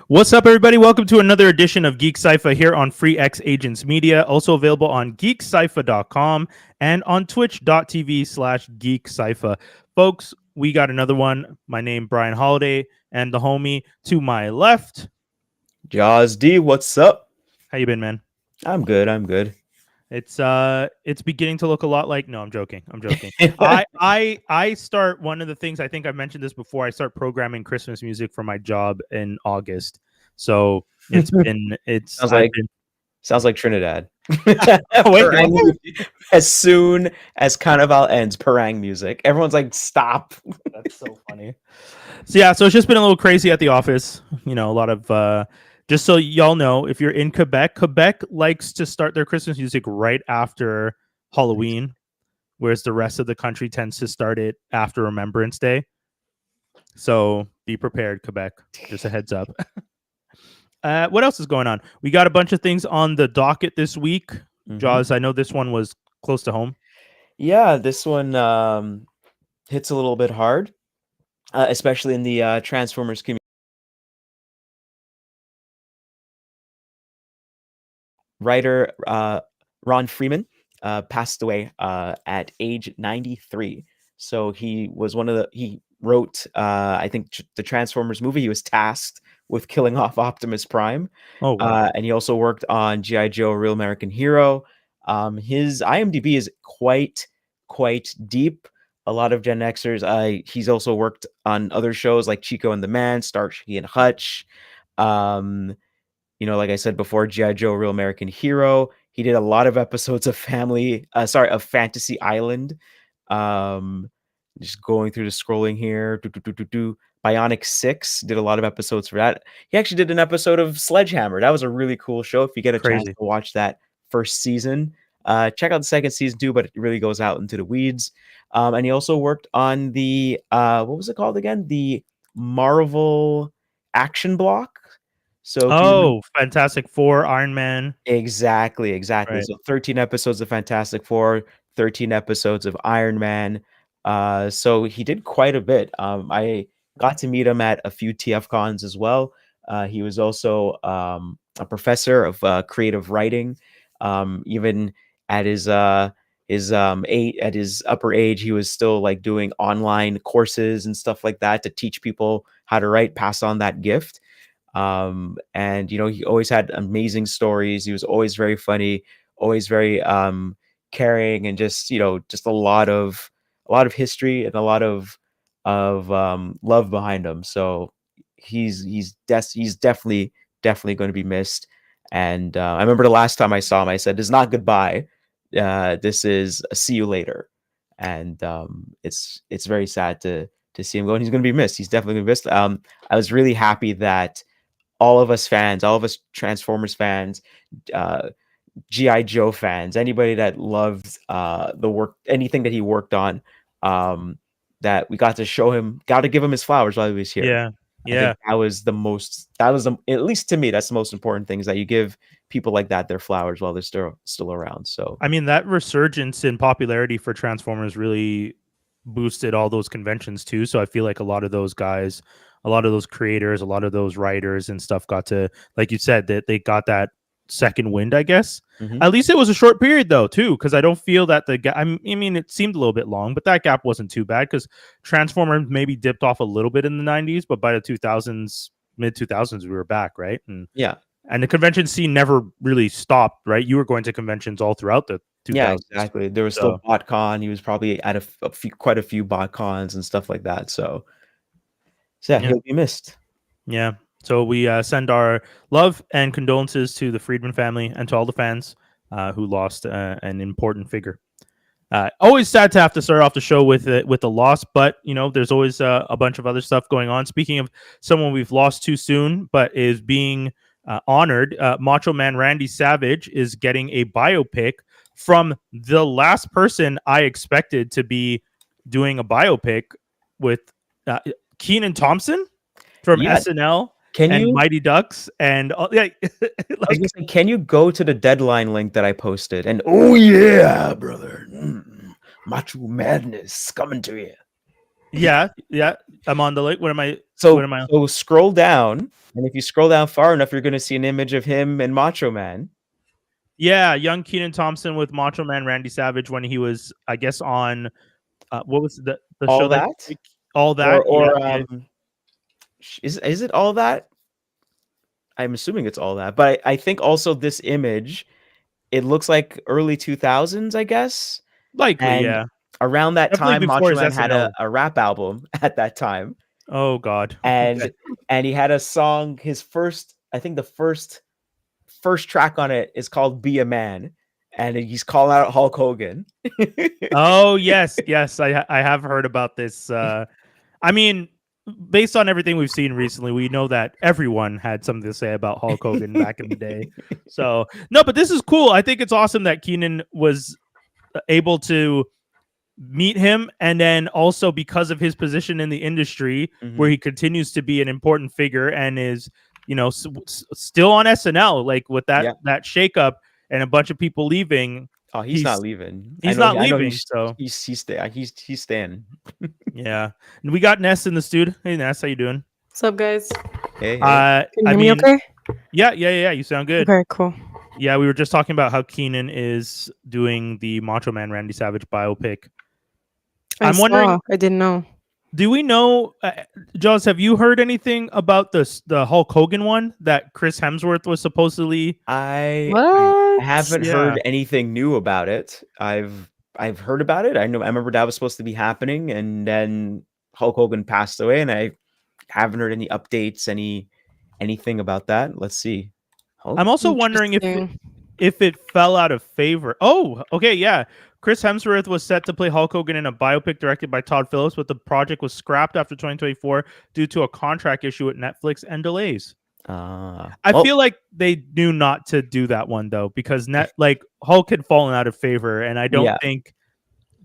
What's up, everybody? Welcome to another edition of GeekCypha here on Free X Agents Media, also available on GeekCypha.com and on twitch.tv/GeekCypha. Folks, we got another one. My name, Brian Holiday, and the homie to my left. Jaws D, what's up? How you been, man? I'm good. It's beginning to look a lot like. No, I'm joking. I start, one of the things, I think I mentioned this before, I start programming Christmas music for my job in August. So Sounds like Trinidad. Wait, As soon as Carnival ends, parang music. Everyone's like, stop. that's so funny. So it's just been a little crazy at the office. You know, a lot of just so y'all know, if you're in Quebec likes to start their Christmas music right after Halloween, whereas the rest of the country tends to start it after Remembrance Day. So be prepared, Quebec. Just a heads up. What else is going on? We got a bunch of things on the docket this week. Jaws, I know this one was close to home. Yeah, this one hits a little bit hard, especially in the Transformers community. Writer Ron Friedman passed away at age 93. So he wrote, I think, the Transformers movie. He was tasked with killing off Optimus Prime. Oh, wow. And he also worked on G.I. Joe, Real American Hero. His IMDb is quite deep. A lot of Gen Xers. He's also worked on other shows like Chico and the Man, Starsky and Hutch. Like I said before, G.I. Joe, Real American Hero. He did a lot of episodes of of Fantasy Island. Just going through the scrolling here. Bionic 6 did a lot of episodes for that. He actually did an episode of Sledgehammer. That was a really cool show. If you get a chance to watch that first season, check out the second season too, but it really goes out into the weeds. And he also worked on the, what was it called again? The Marvel Action Block. So, Fantastic Four, Iron Man. Exactly. Right. So 13 episodes of Fantastic Four, 13 episodes of Iron Man. So he did quite a bit. I got to meet him at a few TF cons as well. He was also a professor of creative writing. Even at his at his upper age, he was still like doing online courses and stuff like that to teach people how to write, pass on that gift. And he always had amazing stories. He was always very funny, always very caring, and just a lot of history and a lot of love behind him. So he's definitely going to be missed. And I remember the last time I saw him, I said, "It's not goodbye. This is a see you later." And it's very sad to see him go. And he's going to be missed. He's definitely going to be missed. I was really happy that all of us Transformers fans, G.I. Joe fans, anybody that loved the work, anything that he worked on, that we got to give him his flowers while he was here. Yeah. I think at least to me, that's the most important thing, is that you give people like that their flowers while they're still around. So, I mean, that resurgence in popularity for Transformers really boosted all those conventions too. So I feel like a lot of those guys, a lot of those creators, a lot of those writers and stuff got to, like you said, that they got that second wind, I guess. At least it was a short period though too, because I don't feel that the gap, I mean, it seemed a little bit long, but that gap wasn't too bad, because Transformers maybe dipped off a little bit in the 90s, but by the 2000s, mid 2000s, we were back, right? And the convention scene never really stopped, right? You were going to conventions all throughout the 2000s. Yeah, exactly. There was still BotCon. He was probably at quite a few BotCons and stuff like that. So yeah, he'll be missed. Yeah. So we send our love and condolences to the Friedman family and to all the fans who lost an important figure. Always sad to have to start off the show with the loss, but there's always a bunch of other stuff going on. Speaking of someone we've lost too soon, but is being honored, Macho Man Randy Savage is getting a biopic from the last person I expected to be doing a biopic with, Kenan Thompson from SNL. Mighty Ducks and can you go to the deadline link that I posted? And oh yeah, brother, Macho Madness coming to you. Yeah, I'm on the link. What am I? What So am I? so scroll down, and if you scroll down far enough, you're gonna see an image of him and Macho Man. Yeah, young Kenan Thompson with Macho Man Randy Savage when he was, I guess, on what was the All show that that? all that? Yeah, Or yeah. is it All That? I'm assuming it's All That, but I think also this image, it looks like early 2000s, I guess. Likely, And yeah. around that Definitely time, before Macho his Man had a SNL. rap album at that time, Oh God. Okay. and he had a song. His first, I think the first track on it is called "Be a Man," and he's calling out Hulk Hogan. Oh yes, yes. I have heard about this. I mean, based on everything we've seen recently, we know that everyone had something to say about Hulk Hogan back in the day. So no, but this is cool. I think it's awesome that Kenan was able to meet him, and then also because of his position in the industry where Mhm. he continues to be an important figure and is, still on SNL, like with that Yeah. that shakeup and a bunch of people leaving. Oh, he's not he's leaving. he's not I know leaving, so he's staying. yeah. And we got Ness in the studio. Hey Ness, how you doing? What's up, guys? Hey, hey. Can you I hear me mean, okay? yeah, you sound good. Okay, cool. Yeah, we were just talking about how Kenan is doing the Macho Man Randy Savage biopic. I'm wondering, I didn't know. do we know, Jaws, have you heard anything about the Hulk Hogan one that Chris Hemsworth was supposedly? I What? haven't Yeah. heard anything new about it. I've heard about it. I remember that was supposed to be happening, and then Hulk Hogan passed away, and I haven't heard any updates, anything about that. Let's see. I'm Hulk. also wondering Interesting. if it fell out of favor. Oh, okay, yeah. Chris Hemsworth was set to play Hulk Hogan in a biopic directed by Todd Phillips, but the project was scrapped after 2024 due to a contract issue at Netflix and delays. I Well, feel like they knew not to do that one though, because Hulk had fallen out of favor, and I don't yeah. think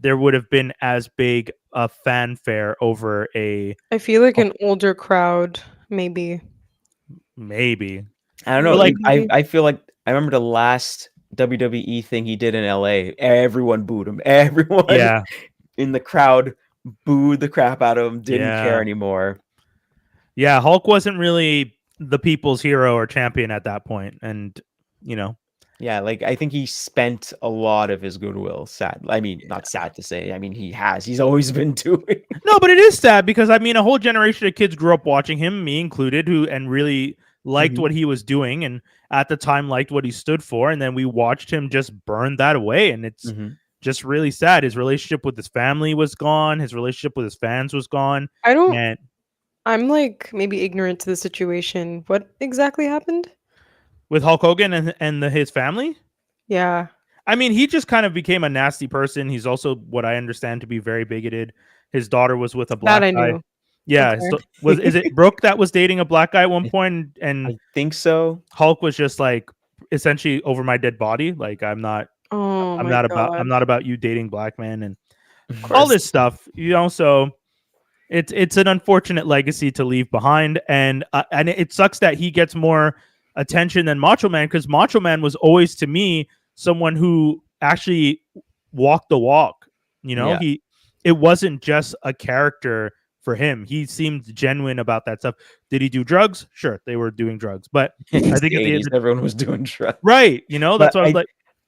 there would have been as big a fanfare over a I feel like an older crowd, maybe. maybe. I don't But know. like, Maybe. I feel like I remember the last WWE thing he did in LA. Everyone booed him. Everyone yeah, in the crowd booed the crap out of him. Didn't care yeah, anymore. yeah. Hulk wasn't really the people's hero or champion at that point, and you know, Yeah, like I think he spent a lot of his goodwill. Sad. I mean, not sad to say. I mean, he has. He's always been doing. no, but it is sad because I mean, a whole generation of kids grew up watching him, me included, who and really liked Mhm. what he was doing, and at the time liked what he stood for, and then we watched him just burn that away, and it's Mhm. just really sad. His relationship with his family was gone. His relationship with his fans was gone, I don't. and I'm like maybe ignorant to the situation. What exactly happened? with Hulk Hogan and his family. Yeah. I mean, he just kind of became a nasty person. He's also what I understand to be very bigoted. His daughter was with a That black I guy. knew. Yeah, Okay. is it Brooke that was dating a black guy at one point, and I think so. Hulk was just like essentially over my dead body. Like Oh my I'm god. not about you dating black men and Of all course. this stuff. So it's an unfortunate legacy to leave behind, and it sucks that he gets more attention than Macho Man, because Macho Man was always to me someone who actually walked the walk. Yeah. It wasn't just a character for him. He seemed genuine about that stuff. Did he do drugs? Sure, they were doing drugs, but I It's think the at the 80s. end, Everyone was doing drugs. right? That's But what I was like.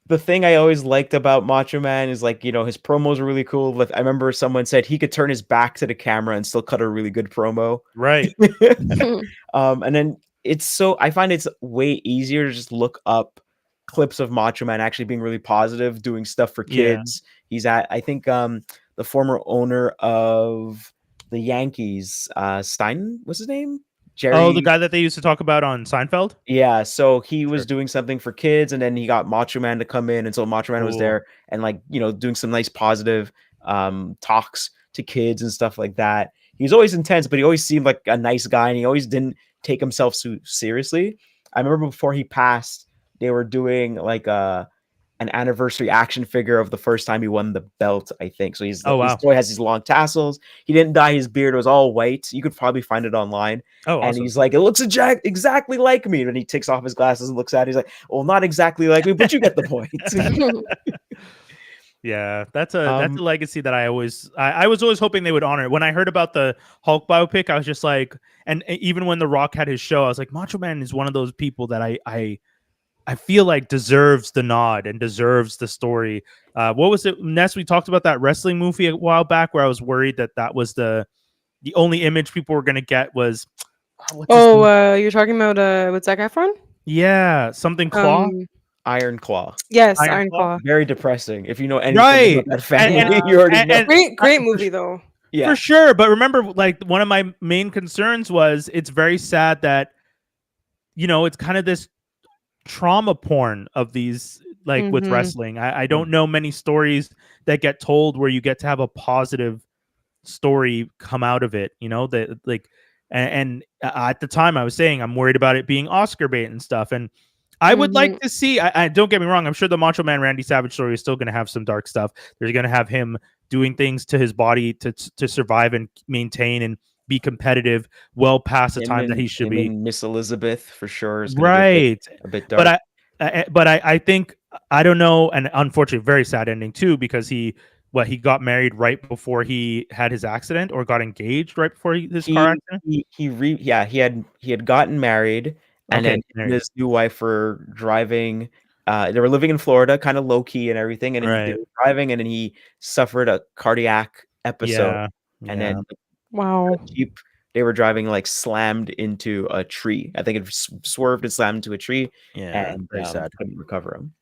the thing I always liked about Macho Man is like, his promos were really cool. Like, I remember someone said he could turn his back to the camera and still cut a really good promo. Right. And then I find it's way easier to just look up clips of Macho Man actually being really positive, doing stuff for Yeah. kids. I think the former owner of the Yankees, Stein, what's his name? Oh, the Jerry. guy that they used to talk about on Seinfeld. Yeah, so he was Sure. doing something for kids, and then he got Macho Man to come in, and so Macho Man was Cool. there and doing some nice positive talks to kids and stuff like that. He was always intense, but he always seemed like a nice guy, and he always didn't take himself so seriously. I remember before he passed, they were doing like an anniversary action figure of the first time he won the belt, I think. So Oh his wow. toy has these long tassels. He didn't dye his beard; it was all white. You could probably find it online. Oh, And awesome. he's like, "It looks exactly like me." And he takes off his glasses and looks at it. He's like, "Well, not exactly like me, but you get the point." Yeah, that's a Um, legacy that I was always hoping they would honor. When I heard about the Hulk biopic, I was just like, and even when The Rock had his show, I was like, Macho Man is one of those people that I feel like deserves the nod and deserves the story. What was it, Ness? We talked about that wrestling movie a while back, where I was worried that that was the only image people were gonna get was what's his name? You're talking about with Zac Efron? Yeah, something Claw, Um, Iron Claw. yes, Iron Iron Claw. Claw. Very depressing. If you know anything Right, about that and family, Yeah. you already know. and Great for movie though. Yeah. for sure. But remember, like one of my main concerns was it's very sad that it's kind of this trauma porn of these like with Hmm. wrestling. I don't know many stories that get told where you get to have a positive story come out of it, that like and at the time I was saying I'm worried about it being Oscar bait and stuff. And I would Hmm. like to see, I don't get me wrong, I'm sure the Macho Man Randy Savage story is still going to have some dark stuff. They're going to have him doing things to his body to survive and maintain and be competitive well past the time that he should Him be. and Miss Elizabeth for sure is going to be Right. a bit But dark. I think, I don't know, and unfortunately very sad ending too, because he got married right before he had his accident, or got engaged right before his car He accident. yeah, he had gotten married, and Okay, then him and married. his new wife were driving. They were living in Florida, kind of low key and everything, and then they Right. were driving, and then he suffered a cardiac episode, Yeah. and Yeah. then Wow. the Jeep they were driving like slammed into a tree. I think it swerved and slammed into a tree, Yeah. and Very sad. couldn't recover him.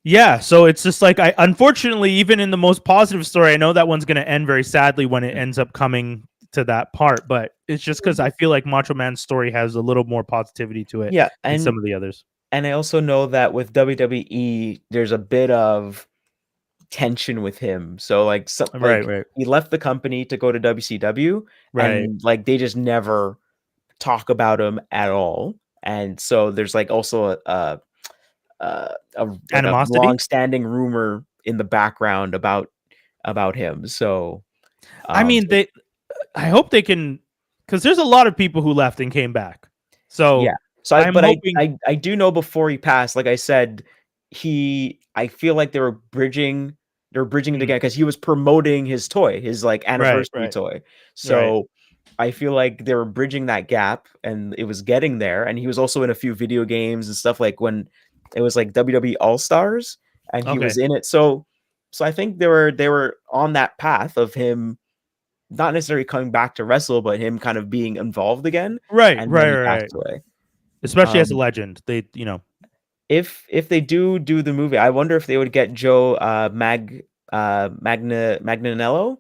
Yeah, so it's just like, I unfortunately, even in the most positive story, I know that one's going to end very sadly when it ends up coming to that part, but it's just because I feel like Macho Man's story has a little more positivity to it Yeah, than some of the others. and I also know that with WWE, there's a bit of tension with him. So Right, right, he left the company to go to WCW, right. and like they just never talk about him at all. And so there's like also a Animosity. long-standing rumor in the background about him. So I mean, I hope they can, because there's a lot of people who left and came back. So yeah. So I'm hoping. I do know before he passed, like I said, I feel like they were bridging it Mm, again because he was promoting his toy, his like right, anniversary right, toy. right. So I feel like they were bridging that gap and it was getting there. And he was also in a few video games and stuff like when it was like WWE All Stars and he Okay. was in it. So I think they were on that path of him not necessarily coming back to wrestle, but him kind of being involved again. Right, And then right, he right, right. passed away. Especially as a Um, legend, if they do the movie, I wonder if they would get Joe Magnanello,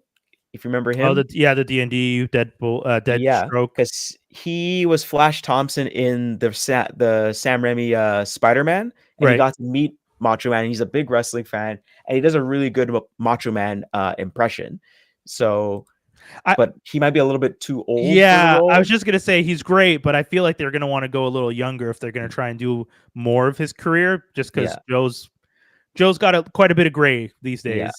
if you remember Oh, him. the D&D Deadpool, Yeah, Deadstroke. because he was Flash Thompson in the Sam Raimi Spider-Man, and he Right. got to meet Macho Man. He's a big wrestling fan, and he does a really good Macho Man impression. So, I but he might be a little bit too old for the Yeah, I was role. just gonna say he's great, but I feel like they're gonna want to go a little younger if they're gonna try and do more of his career, just because Yeah, Joe's got quite a bit of gray these yeah. days.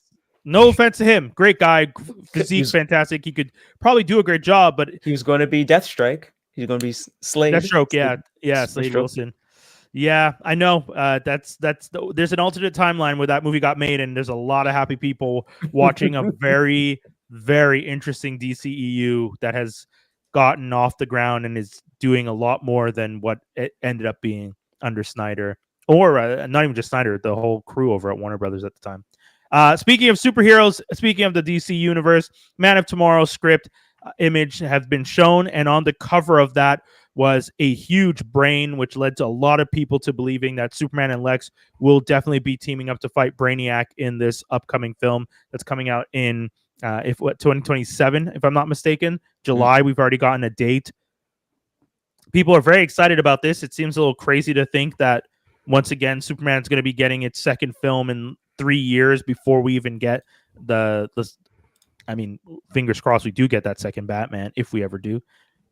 No offense to him, great guy, He physique was fantastic. He could probably do a great job, but he was going to be Deathstrike. He's going to be Slade. Deathstroke, yeah, Slade Deathstroke. Wilson. Yeah, I know. There's an alternate timeline where that movie got made, and there's a lot of happy people watching a very, very interesting DCEU that has gotten off the ground and is doing a lot more than what it ended up being under Snyder, or not even just Snyder, the whole crew over at Warner Brothers at the time. Speaking of superheroes, speaking of the DC universe, Man of Tomorrow script image has been shown, and on the cover of that was a huge brain, which led to a lot of people to believing that Superman and Lex will definitely be teaming up to fight Brainiac in this upcoming film that's coming out in 2027, if I'm not mistaken. July, we've already gotten a date. People are very excited about this. It seems a little crazy to think that once again, Superman's going to be getting its second film in 3 years before we even get the I mean, fingers crossed we do get that second Batman if we ever do. I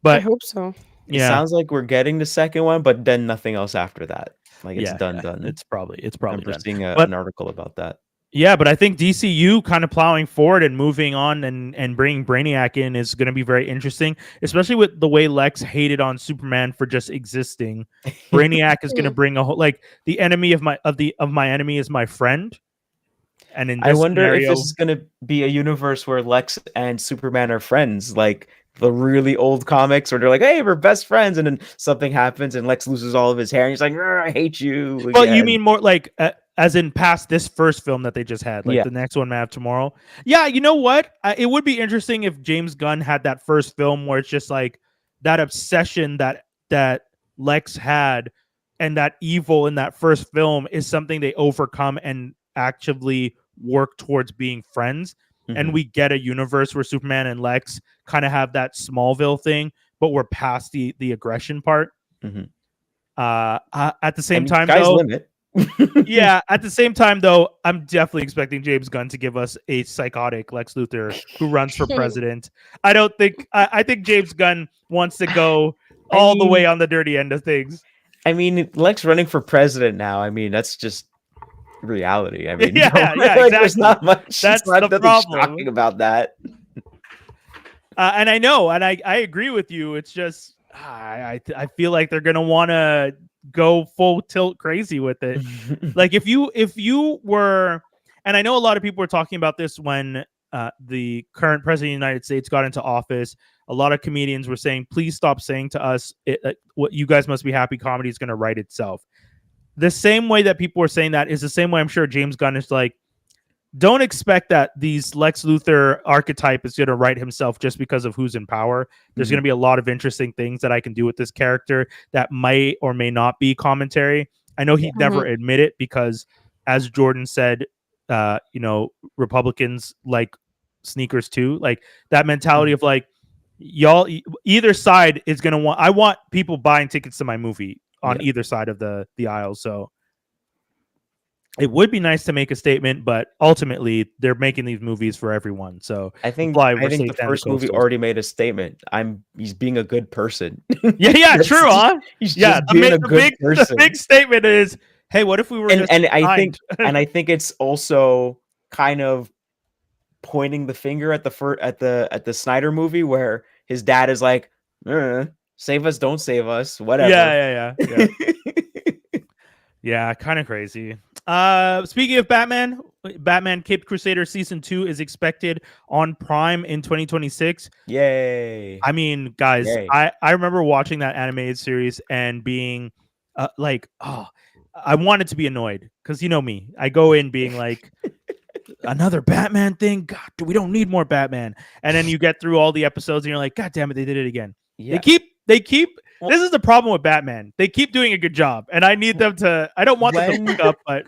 But hope so. It yeah, sounds like we're getting the second one, but then nothing else after that. Like it's yeah, done, yeah. done. It's probably I remember done. seeing But an article about that. yeah, but I think DCU kind of plowing forward and moving on and bringing Brainiac in is going to be very interesting, especially with the way Lex hated on Superman for just existing. Brainiac is going to bring a whole, like, the enemy of my enemy is my friend. And in I this wonder if scenario, this is gonna be a universe where Lex and Superman are friends, like the really old comics, where they're like, "Hey, we're best friends," and then something happens, and Lex loses all of his hair, and he's like, "I hate you well, you again." mean more like as in past this first film that they just had, like Yeah. the next one, Man of Tomorrow. Yeah, you know what? It would be interesting if James Gunn had that first film where it's just like that obsession that Lex had, and that evil in that first film is something they overcome and actively work towards being friends. And Mhm. we get a universe where Superman and Lex kind of have that Smallville thing, but we're past the aggression part. Mhm. At the I same mean, time, sky's though, limit. yeah, at the same time, though, I'm definitely expecting James Gunn to give us a psychotic Lex Luthor who runs for president. I don't think I think James Gunn wants to go I all the way mean, on the dirty end of things. Lex running for president now. I mean, that's just reality. I mean, Yeah, yeah, like there's exactly. not much. That's It's not the nothing problem. shocking about that. And I know, and I agree with you. It's just I feel like they're gonna want to go full tilt crazy with it. Like if you were, and I know a lot of people were talking about this when the current president of the United States got into office. A lot of comedians were saying, "Please stop saying to us, what you guys must be happy. Comedy is going to write itself." The same way that people were saying that is the same way I'm sure James Gunn is like, don't expect that these Lex Luthor archetype is going to write himself just because of who's in power. There's going to be a lot of interesting things that I can do with this character that might or may not be commentary. I know he'd never admit it because, as Jordan said, Republicans like sneakers too. Like that mentality of like, y'all, either side is going to want, I want people buying tickets to my movie on either side of the aisle. So it would be nice to make a statement, but ultimately they're making these movies for everyone. So I think the first movie already made a statement. He's being a good person. Yeah, true, huh? He's just being a good person. The big statement is, hey, what if we were just and I think and I think it's also kind of pointing the finger at the Snyder movie where his dad is like, save us, don't save us, whatever. Yeah. Yeah, kind of crazy. Speaking of Batman Caped Crusader Season 2 is expected on Prime in 2026. Yay. I mean, guys, Yay. I remember watching that animated series and being like, oh, I wanted to be annoyed because you know me. I go in being like, another Batman thing? God, we don't need more Batman. And then you get through all the episodes and you're like, God damn it, they did it again. Yeah. They keep this is the problem with Batman. They keep doing a good job, and I need them to. I don't want them to pick up, but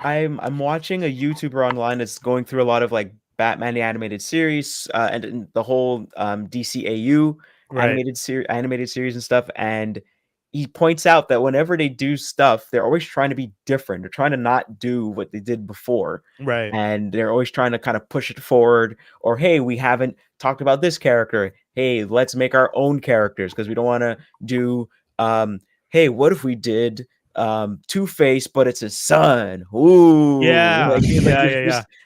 I'm watching a YouTuber online that's going through a lot of like Batman the animated series and the whole DCAU animated series and stuff, and he points out that whenever they do stuff, they're always trying to be different. They're trying to not do what they did before, right? And they're always trying to kind of push it forward. Or hey, we haven't talked about this character. Hey, let's make our own characters because we don't want to do. Hey, what if we did Two-Face, but it's his son? Ooh, yeah.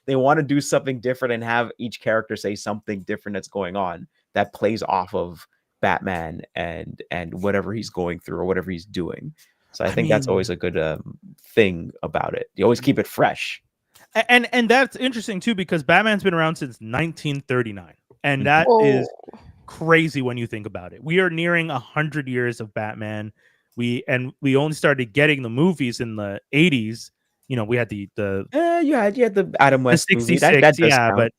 They want to do something different and have each character say something different that's going on that plays off of Batman and whatever he's going through or whatever he's doing. So I think that's always a good thing about it. You always keep it fresh. And that's interesting too because Batman's been around since 1939, and that is crazy when you think about it. We are nearing 100 years of Batman. We only started getting the movies in the 80s. You know, we had the you had the Adam West the 66, movie. That does count. But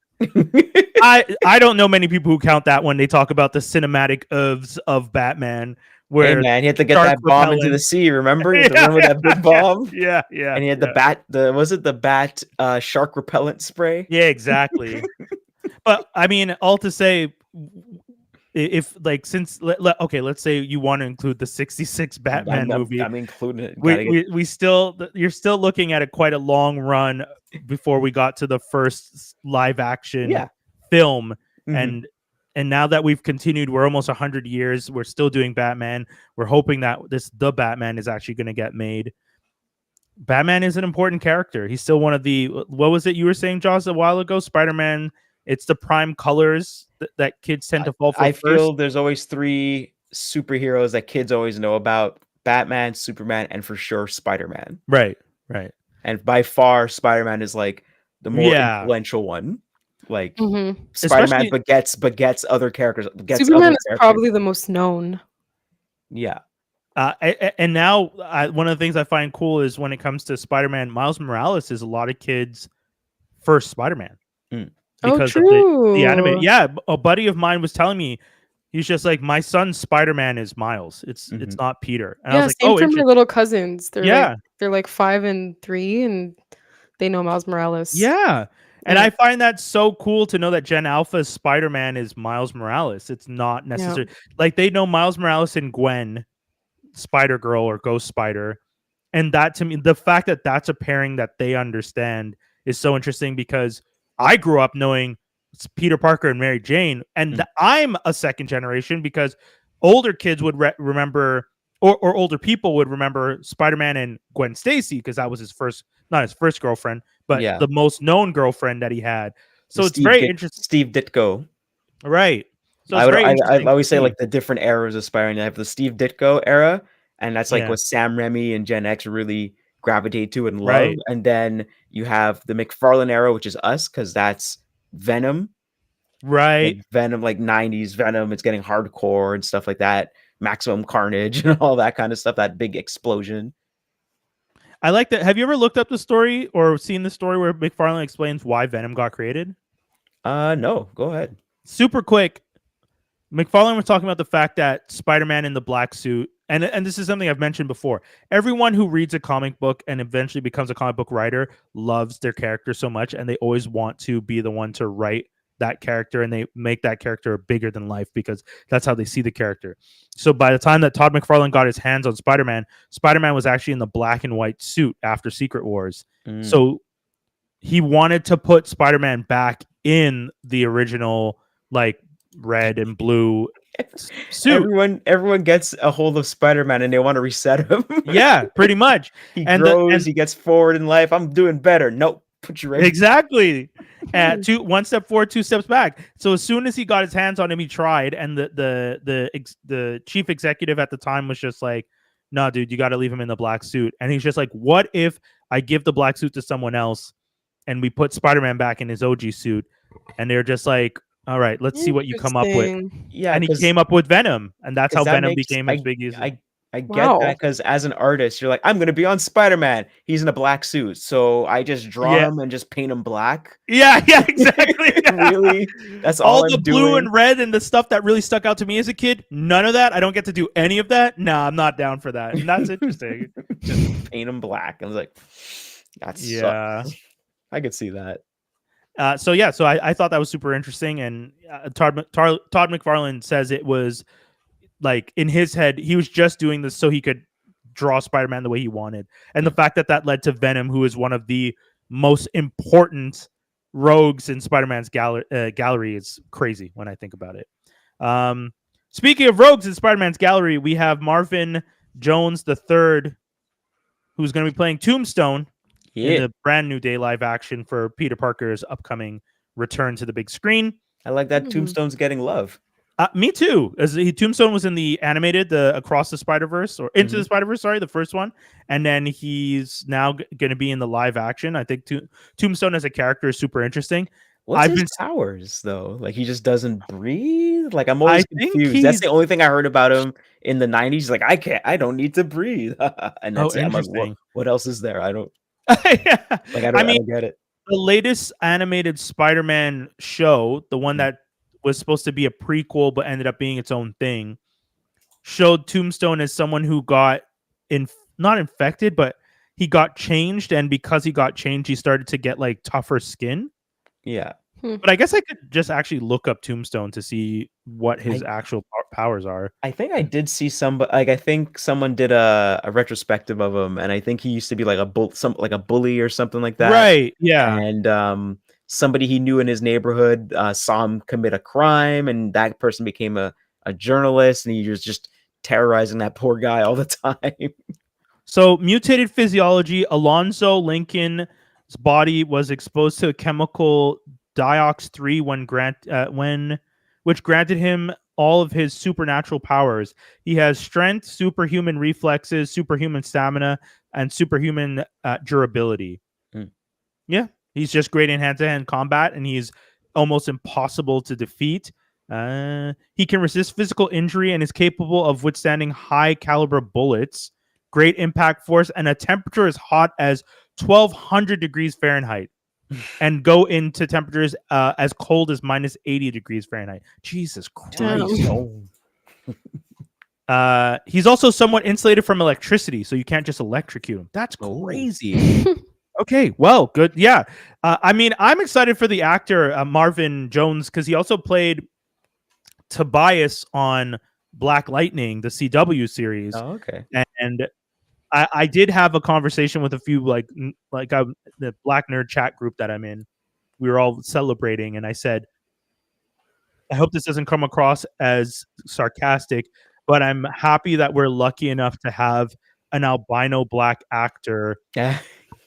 I don't know many people who count that when they talk about the cinematic of Batman. Where hey man, he had to get that bomb into the sea. Remember? You remember that big bomb? Yeah. And he had the bat shark repellent spray? Yeah, exactly. But I mean, all to say, if like let's say you want to include the 66 Batman movie, I'm including it. You're still looking at quite a long run before we got to the first live action film. And now that we've continued, we're almost 100 years. We're still doing Batman. We're hoping that the Batman is actually going to get made. Batman is an important character. He's still one of the, what was it you were saying, Joss, a while ago? Spider-Man, it's the prime colors that kids tend to fall for. I feel there's always three superheroes that kids always know about: Batman, Superman, and for sure Spider-Man. Right. And by far, Spider-Man is like the more Yeah. influential one. Like Mhm. Spider-Man, Especially- but gets other characters. Superman is probably the most known. Yeah. And now one of the things I find cool is when it comes to Spider-Man, Miles Morales is a lot of kids' first Spider-Man because of the anime. Yeah, a buddy of mine was telling me, he's just like, my son's Spider-Man is Miles. It's not Peter. And I was like, same oh, for my interesting. little cousins. They're Yeah. they're like 5 and 3, and they know Miles Morales. Yeah. And I find that so cool to know that Gen Alpha's Spider-Man is Miles Morales. It's not necessary. Like, they know Miles Morales and Gwen, Spider-Girl or Ghost Spider. And that, to me, the fact that that's a pairing that they understand is so interesting, because I grew up knowing it's Peter Parker and Mary Jane, and I'm a second generation, because older kids would remember, or older people would remember Spider-Man and Gwen Stacy, because that was his first, not his first girlfriend, but the most known girlfriend that he had. So it's very interesting. Steve Ditko. Right. So it's I always say, like, the different eras of Spider-Man. You have the Steve Ditko era, and that's like what Sam Raimi and Gen X really gravitate to and love. Right. And then you have the McFarlane era, which is us, because that's Venom. Right. Like Venom, like 90s Venom. It's getting hardcore and stuff like that. Maximum Carnage and all that kind of stuff. That big explosion. I like that. Have you ever looked up the story or seen the story where McFarlane explains why Venom got created? No, go ahead. Super quick. McFarlane was talking about the fact that Spider-Man in the black suit, and this is something I've mentioned before. Everyone who reads a comic book and eventually becomes a comic book writer loves their character so much, and they always want to be the one to write that character, and they make that character bigger than life because that's how they see the character. So by the time that Todd McFarlane got his hands on Spider-Man, Spider-Man was actually in the black and white suit after Secret Wars. So he wanted to put Spider-Man back in the original, like, red and blue suit. Everyone gets a hold of Spider-Man and they want to reset him. Yeah, pretty much. He grows, he gets forward in life. I'm doing better. Nope. Put you right. Exactly. One step forward, 2 steps back. So as soon as he got his hands on him, he tried, and the chief executive at the time was just like, "No, dude, you got to leave him in the black suit." And he's just like, "What if I give the black suit to someone else, and we put Spider-Man back in his OG suit?" And they're just like, "All right, let's see what you come up with." Yeah, and he came up with Venom, and that's how Venom became as big as. I get that, because as an artist, you're like, I'm going to be on Spider-Man. He's in a black suit. So I just draw him and just paint him black. Yeah, exactly. Really? That's all the I'm blue doing? and red and the stuff that really stuck out to me as a kid. None of that. I don't get to do any of that. Nah, I'm not down for that. And that's interesting. Just paint him black. I was like, that's sucks. I could see that. So I thought that was super interesting. And Todd McFarlane says it was, like, in his head, he was just doing this so he could draw Spider-Man the way he wanted. And the fact that led to Venom, who is one of the most important rogues in Spider-Man's gallery, is crazy when I think about it. Speaking of rogues in Spider-Man's gallery, we have Marvin Jones III, who's going to be playing Tombstone in the brand new day live action for Peter Parker's upcoming return to the big screen. I like that Tombstone's getting love. Me too. Tombstone was in the animated, the Across the Spider-Verse, or Into the Spider-Verse, sorry, the first one. And then he's now going to be in the live action. I think Tombstone as a character is super interesting. What's his powers, though? Like, he just doesn't breathe? Like, I'm always confused. That's the only thing I heard about him in the 90s. Like, I don't need to breathe. And that's it. I'm like, what else is there? I don't get it. The latest animated Spider-Man show, the one that was supposed to be a prequel but ended up being its own thing, showed Tombstone as someone who got not infected, but he got changed, and because he got changed, he started to get, like, tougher skin. Yeah. But I guess I could just actually look up Tombstone to see what his actual powers are. I think I did see I think someone did a retrospective of him, and I think he used to be like a bully or something like that. Right. Yeah. And somebody he knew in his neighborhood saw him commit a crime, and that person became a journalist, and he was just terrorizing that poor guy all the time. So, mutated physiology, Alonzo Lincoln's body was exposed to a chemical Diox 3 which granted him all of his supernatural powers. He has strength, superhuman reflexes, superhuman stamina, and superhuman durability. Yeah, He's just great in hand-to-hand combat, and he's almost impossible to defeat. He can resist physical injury and is capable of withstanding high caliber bullets, great impact force, and a temperature as hot as 1200 degrees Fahrenheit and go into temperatures as cold as minus 80 degrees Fahrenheit. Jesus Christ. Damn. He's also somewhat insulated from electricity, so you can't just electrocute him. That's crazy. Okay, well, good. Yeah. I mean, I'm excited for the actor Marvin Jones because he also played Tobias on Black Lightning, the CW series. Oh, okay. And I did have a conversation with a few the Black Nerd chat group that I'm in. We were all celebrating, and I said, I hope this doesn't come across as sarcastic, but I'm happy that we're lucky enough to have an albino Black actor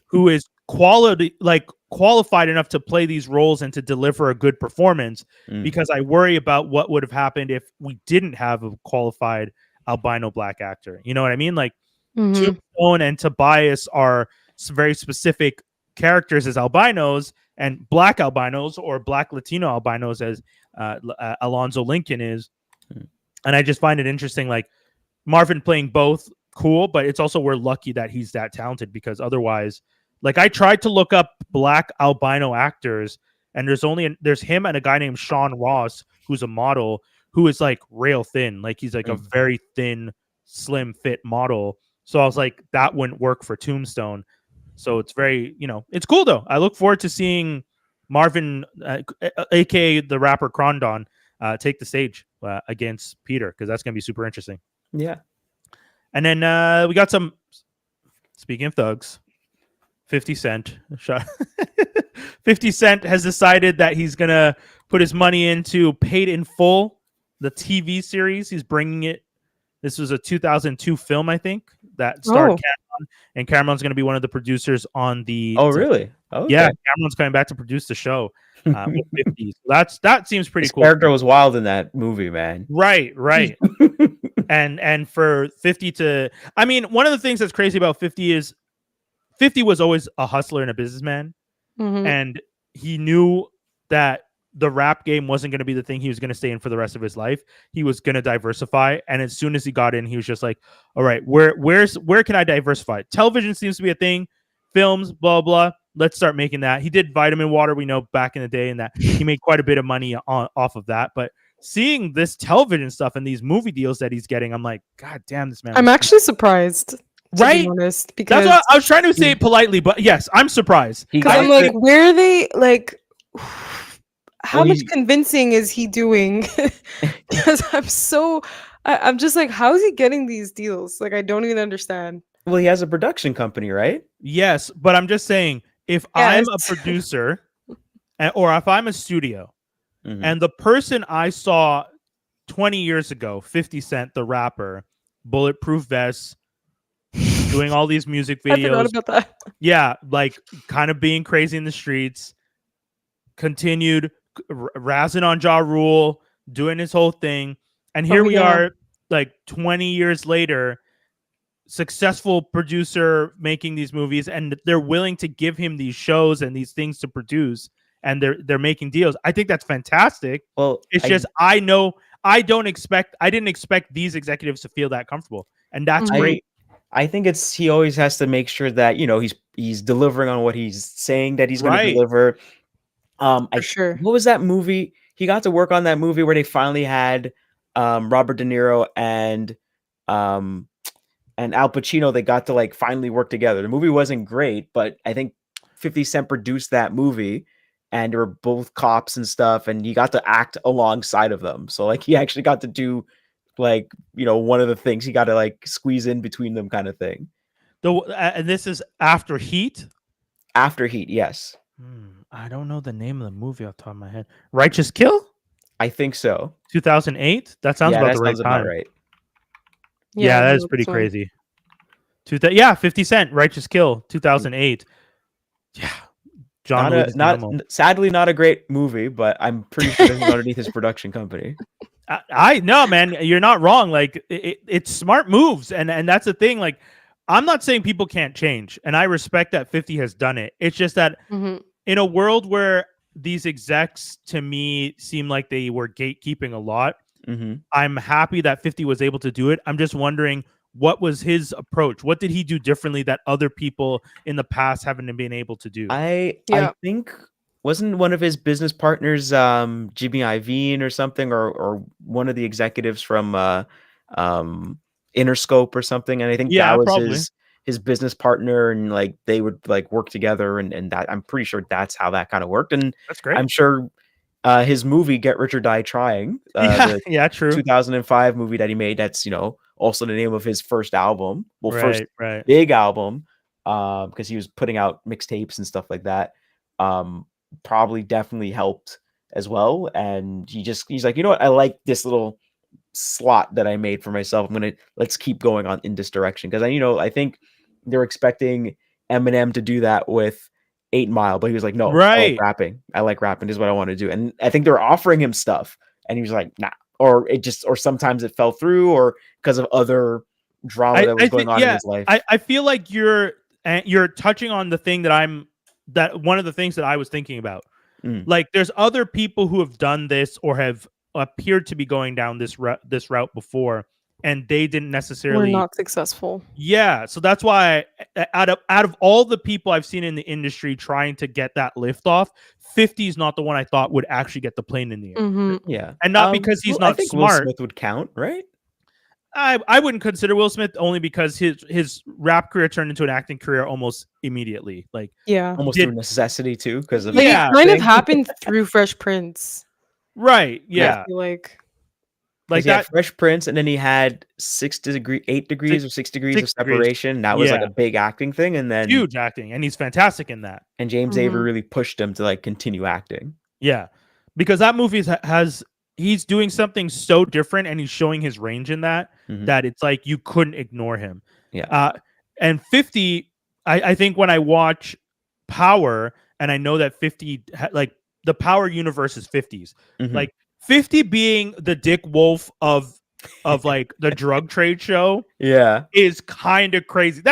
who is qualified enough to play these roles and to deliver a good performance, because I worry about what would have happened if we didn't have a qualified albino Black actor. You know what I mean? Like Tombstone and Tobias are very specific characters as albinos, and Black albinos or Black Latino albinos as Alonzo Lincoln is. And I just find it interesting, like Marvin playing both, cool, but it's also we're lucky that he's that talented, because otherwise, like, I tried to look up Black albino actors, and there's him and a guy named Sean Ross, who's a model, who is like rail thin. Like, he's like a very thin, slim fit model. So I was like, that wouldn't work for Tombstone. So it's very, it's cool though. I look forward to seeing Marvin, aka the rapper Krondon, take the stage against Peter, because that's going to be super interesting. Yeah. And then we got some, speaking of thugs, 50 Cent. 50 Cent has decided that he's going to put his money into Paid in Full, the TV series. He's bringing it. This was a 2002 film, I think, that starred Cameron, and Cameron's going to be one of the producers on the... Oh, really? Okay. Yeah, Cameron's coming back to produce the show with 50. That seems pretty cool. Character was wild in that movie, man. Right. and for 50 to... I mean, one of the things that's crazy about 50 is 50 was always a hustler and a businessman, and he knew that the rap game wasn't going to be the thing he was going to stay in for the rest of his life. He was going to diversify, and as soon as he got in, he was just like, all right, where can I diversify? Television seems to be a thing, films, blah blah, let's start making that. He did Vitamin Water, we know, back in the day, and that he made quite a bit of money off of that. But seeing this television stuff and these movie deals that he's getting, I'm like, god damn, this man. I'm actually surprised, to right? be honest, because that's what I was trying to say it politely, but yes, I'm surprised. Because I'm like, where are they, like, how much convincing is he doing? Because I'm just like, how is he getting these deals? Like, I don't even understand. Well, he has a production company, right? Yes, but I'm just saying, if I'm a producer or if I'm a studio, and the person I saw 20 years ago, 50 Cent, the rapper, bulletproof vests, doing all these music videos. I forgot about that. Yeah, like kind of being crazy in the streets, continued razzing on Ja Rule, doing his whole thing. And here we are, like 20 years later, successful producer making these movies, and they're willing to give him these shows and these things to produce, and they're making deals. I think that's fantastic. Well, it's just I didn't expect these executives to feel that comfortable, and that's great. I think he always has to make sure that he's delivering on what he's saying that he's going to deliver. For sure. What was that movie? He got to work on that movie where they finally had Robert De Niro and Al Pacino. They got to like finally work together. The movie wasn't great, but I think 50 Cent produced that movie, and they were both cops and stuff, and he got to act alongside of them. So like he actually got to do like, one of the things he got to like squeeze in between them kind of thing. And this is after Heat? After Heat, yes. I don't know the name of the movie off the top of my head. Righteous Kill? I think so. 2008? That sounds about the right time. Right. Yeah, that is pretty crazy. 50 Cent, Righteous Kill, 2008. Yeah. Sadly not a great movie, but I'm pretty sure this is underneath his production company. I know, man, you're not wrong. Like it's smart moves, and that's the thing. Like, I'm not saying people can't change, and I respect that 50 has done it. It's just that in a world where these execs to me seem like they were gatekeeping a lot, I'm happy that 50 was able to do it. I'm just wondering, what was his approach? What did he do differently that other people in the past haven't been able to do? I think wasn't one of his business partners Jimmy Iovine or something, or one of the executives from Interscope or something, and I think that was probably his business partner, and like they would like work together, and that I'm pretty sure that's how that kind of worked. And that's great. I'm sure his movie Get Rich or Die Trying, the true 2005 movie that he made, that's also the name of his first album, first big album, because he was putting out mixtapes and stuff like that, probably definitely helped as well. And he's like, you know what, I like this little slot that I made for myself. Let's keep going on in this direction, because I think they're expecting Eminem to do that with 8 Mile, but he was like, no, I like rapping. This is what I want to do. And I think they were offering him stuff, and he was like, nah. Or sometimes it fell through, or because of other drama that was going on in his life. I feel like you're touching on the thing that one of the things that I was thinking about. Like, there's other people who have done this or have appeared to be going down this route before, and they didn't necessarily were not successful. Yeah, so that's why out of all the people I've seen in the industry trying to get that lift off, 50 is not the one I thought would actually get the plane in the air. Yeah, and not because he's not I think smart. Will Smith would count, right? I wouldn't consider Will Smith, only because his rap career turned into an acting career almost immediately. Like, almost through necessity too, because of it kind of happened through Fresh Prince. Right. Yeah. Like that Fresh Prince, and then he had 8 degrees or 6 degrees of separation. That was like a big acting thing, and then huge acting, and he's fantastic in that. And James Avery really pushed him to like continue acting. Yeah, because that movie he's doing something so different, and he's showing his range in that that it's like you couldn't ignore him. Yeah. And 50, I think when I watch Power, and I know that 50 like the Power universe is 50s, like 50 being the Dick Wolf of like the drug trade show, is kind of crazy.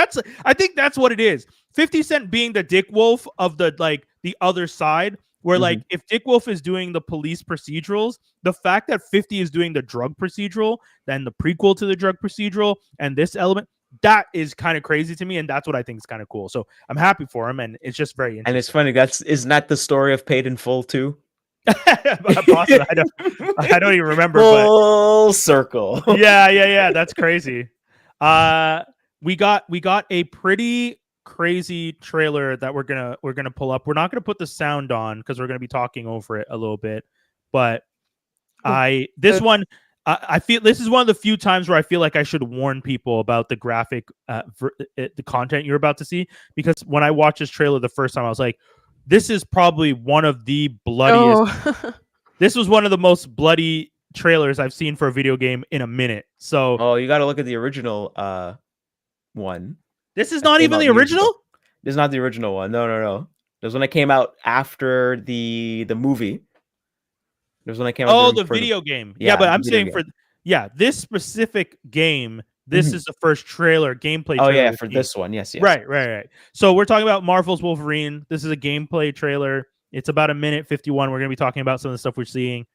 I think that's what it is. 50 Cent being the Dick Wolf of the other side, where like if Dick Wolf is doing the police procedurals, the fact that 50 is doing the drug procedural, then the prequel to the drug procedural, and this element, that is kind of crazy to me, and that's what I think is kind of cool. So I'm happy for him, and it's just very interesting. And it's funny, isn't that the story of Paid in Full too? Boston, I don't even remember. Full circle. Yeah. That's crazy. We got a pretty crazy trailer that we're gonna pull up. We're not gonna put the sound on because we're gonna be talking over it a little bit. But I feel this is one of the few times where I feel like I should warn people about the graphic, the content you're about to see, because when I watched this trailer the first time, I was like, this is probably one of the bloodiest. This was one of the most bloody trailers I've seen for a video game in a minute. So, you got to look at the original one. This is not even the original? This is not the original one. No. This was when it came out after the movie. There's when I came out. Oh, the video game. Yeah, but I'm saying this specific game, this is the first gameplay trailer. Oh yeah, for this one. Yes. Right. So we're talking about Marvel's Wolverine. This is a gameplay trailer. It's about 1:51. We're going to be talking about some of the stuff we're seeing.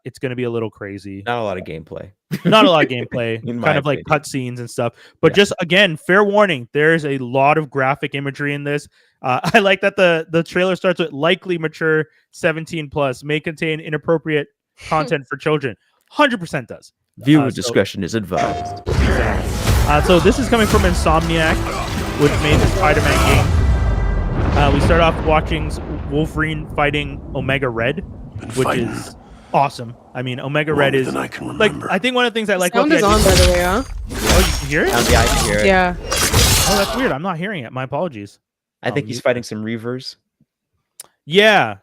It's going to be a little crazy. Not a lot of gameplay. Not a lot of gameplay. Kind of like cutscenes and stuff. But just, again, fair warning, there's a lot of graphic imagery in this. I like that the trailer starts with likely mature 17 plus, may contain inappropriate content for children. 100% does. Viewer discretion is advised. Exactly. So this is coming from Insomniac, which made the Spider-Man game. We start off watching Wolverine fighting Omega Red, which is awesome. I mean, Omega Red is like, I think one of the things I like. Sound is on, by the way, huh? Oh, you can hear it? Yeah, I can hear it. Yeah. Oh, that's weird. I'm not hearing it. My apologies. I think he's fighting some Reavers. Yeah.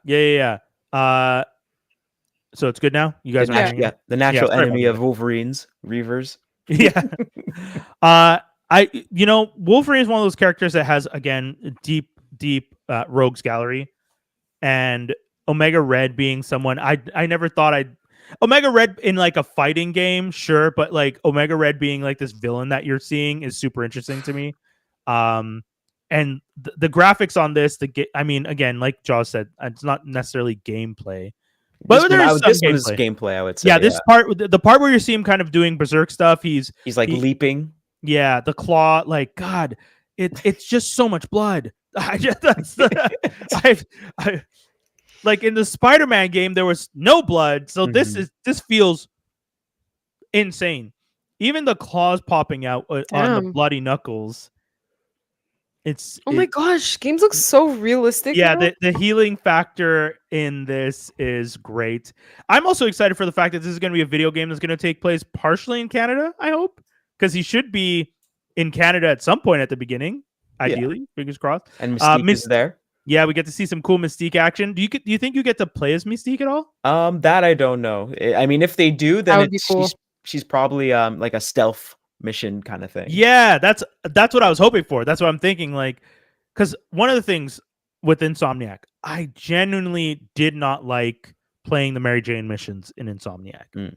So it's good now? You guys are hearing it? The natural enemy of Wolverine's, Reavers. Yeah. Wolverine is one of those characters that has, again, deep rogues gallery, and Omega Red being someone I never thought Omega Red in like a fighting game, sure, but like Omega Red being like this villain that you're seeing is super interesting to me. and the graphics on this, I mean, again, like Jaws said, it's not necessarily gameplay, but there's some this one is gameplay. gameplay, I would say. Yeah, this part, the part where you see him kind of doing berserk stuff, he's like leaping. Yeah, the claw, like God, it's just so much blood. I like in the Spider-Man game, there was no blood, so this feels insane. Even the claws popping out on the bloody knuckles. My gosh, games look so realistic. Yeah, the healing factor in this is great. I'm also excited for the fact that this is going to be a video game that's going to take place partially in Canada, I hope, because he should be in Canada at some point at the beginning, ideally. Fingers crossed. And Mystique is there. Yeah, we get to see some cool Mystique action. Do you think you get to play as Mystique at all? That I don't know. I mean, if they do, then cool. she's probably like a stealth mission kind of thing. Yeah, that's what I was hoping for. That's what I'm thinking. Like, because one of the things with Insomniac, I genuinely did not like playing the Mary Jane missions in Insomniac.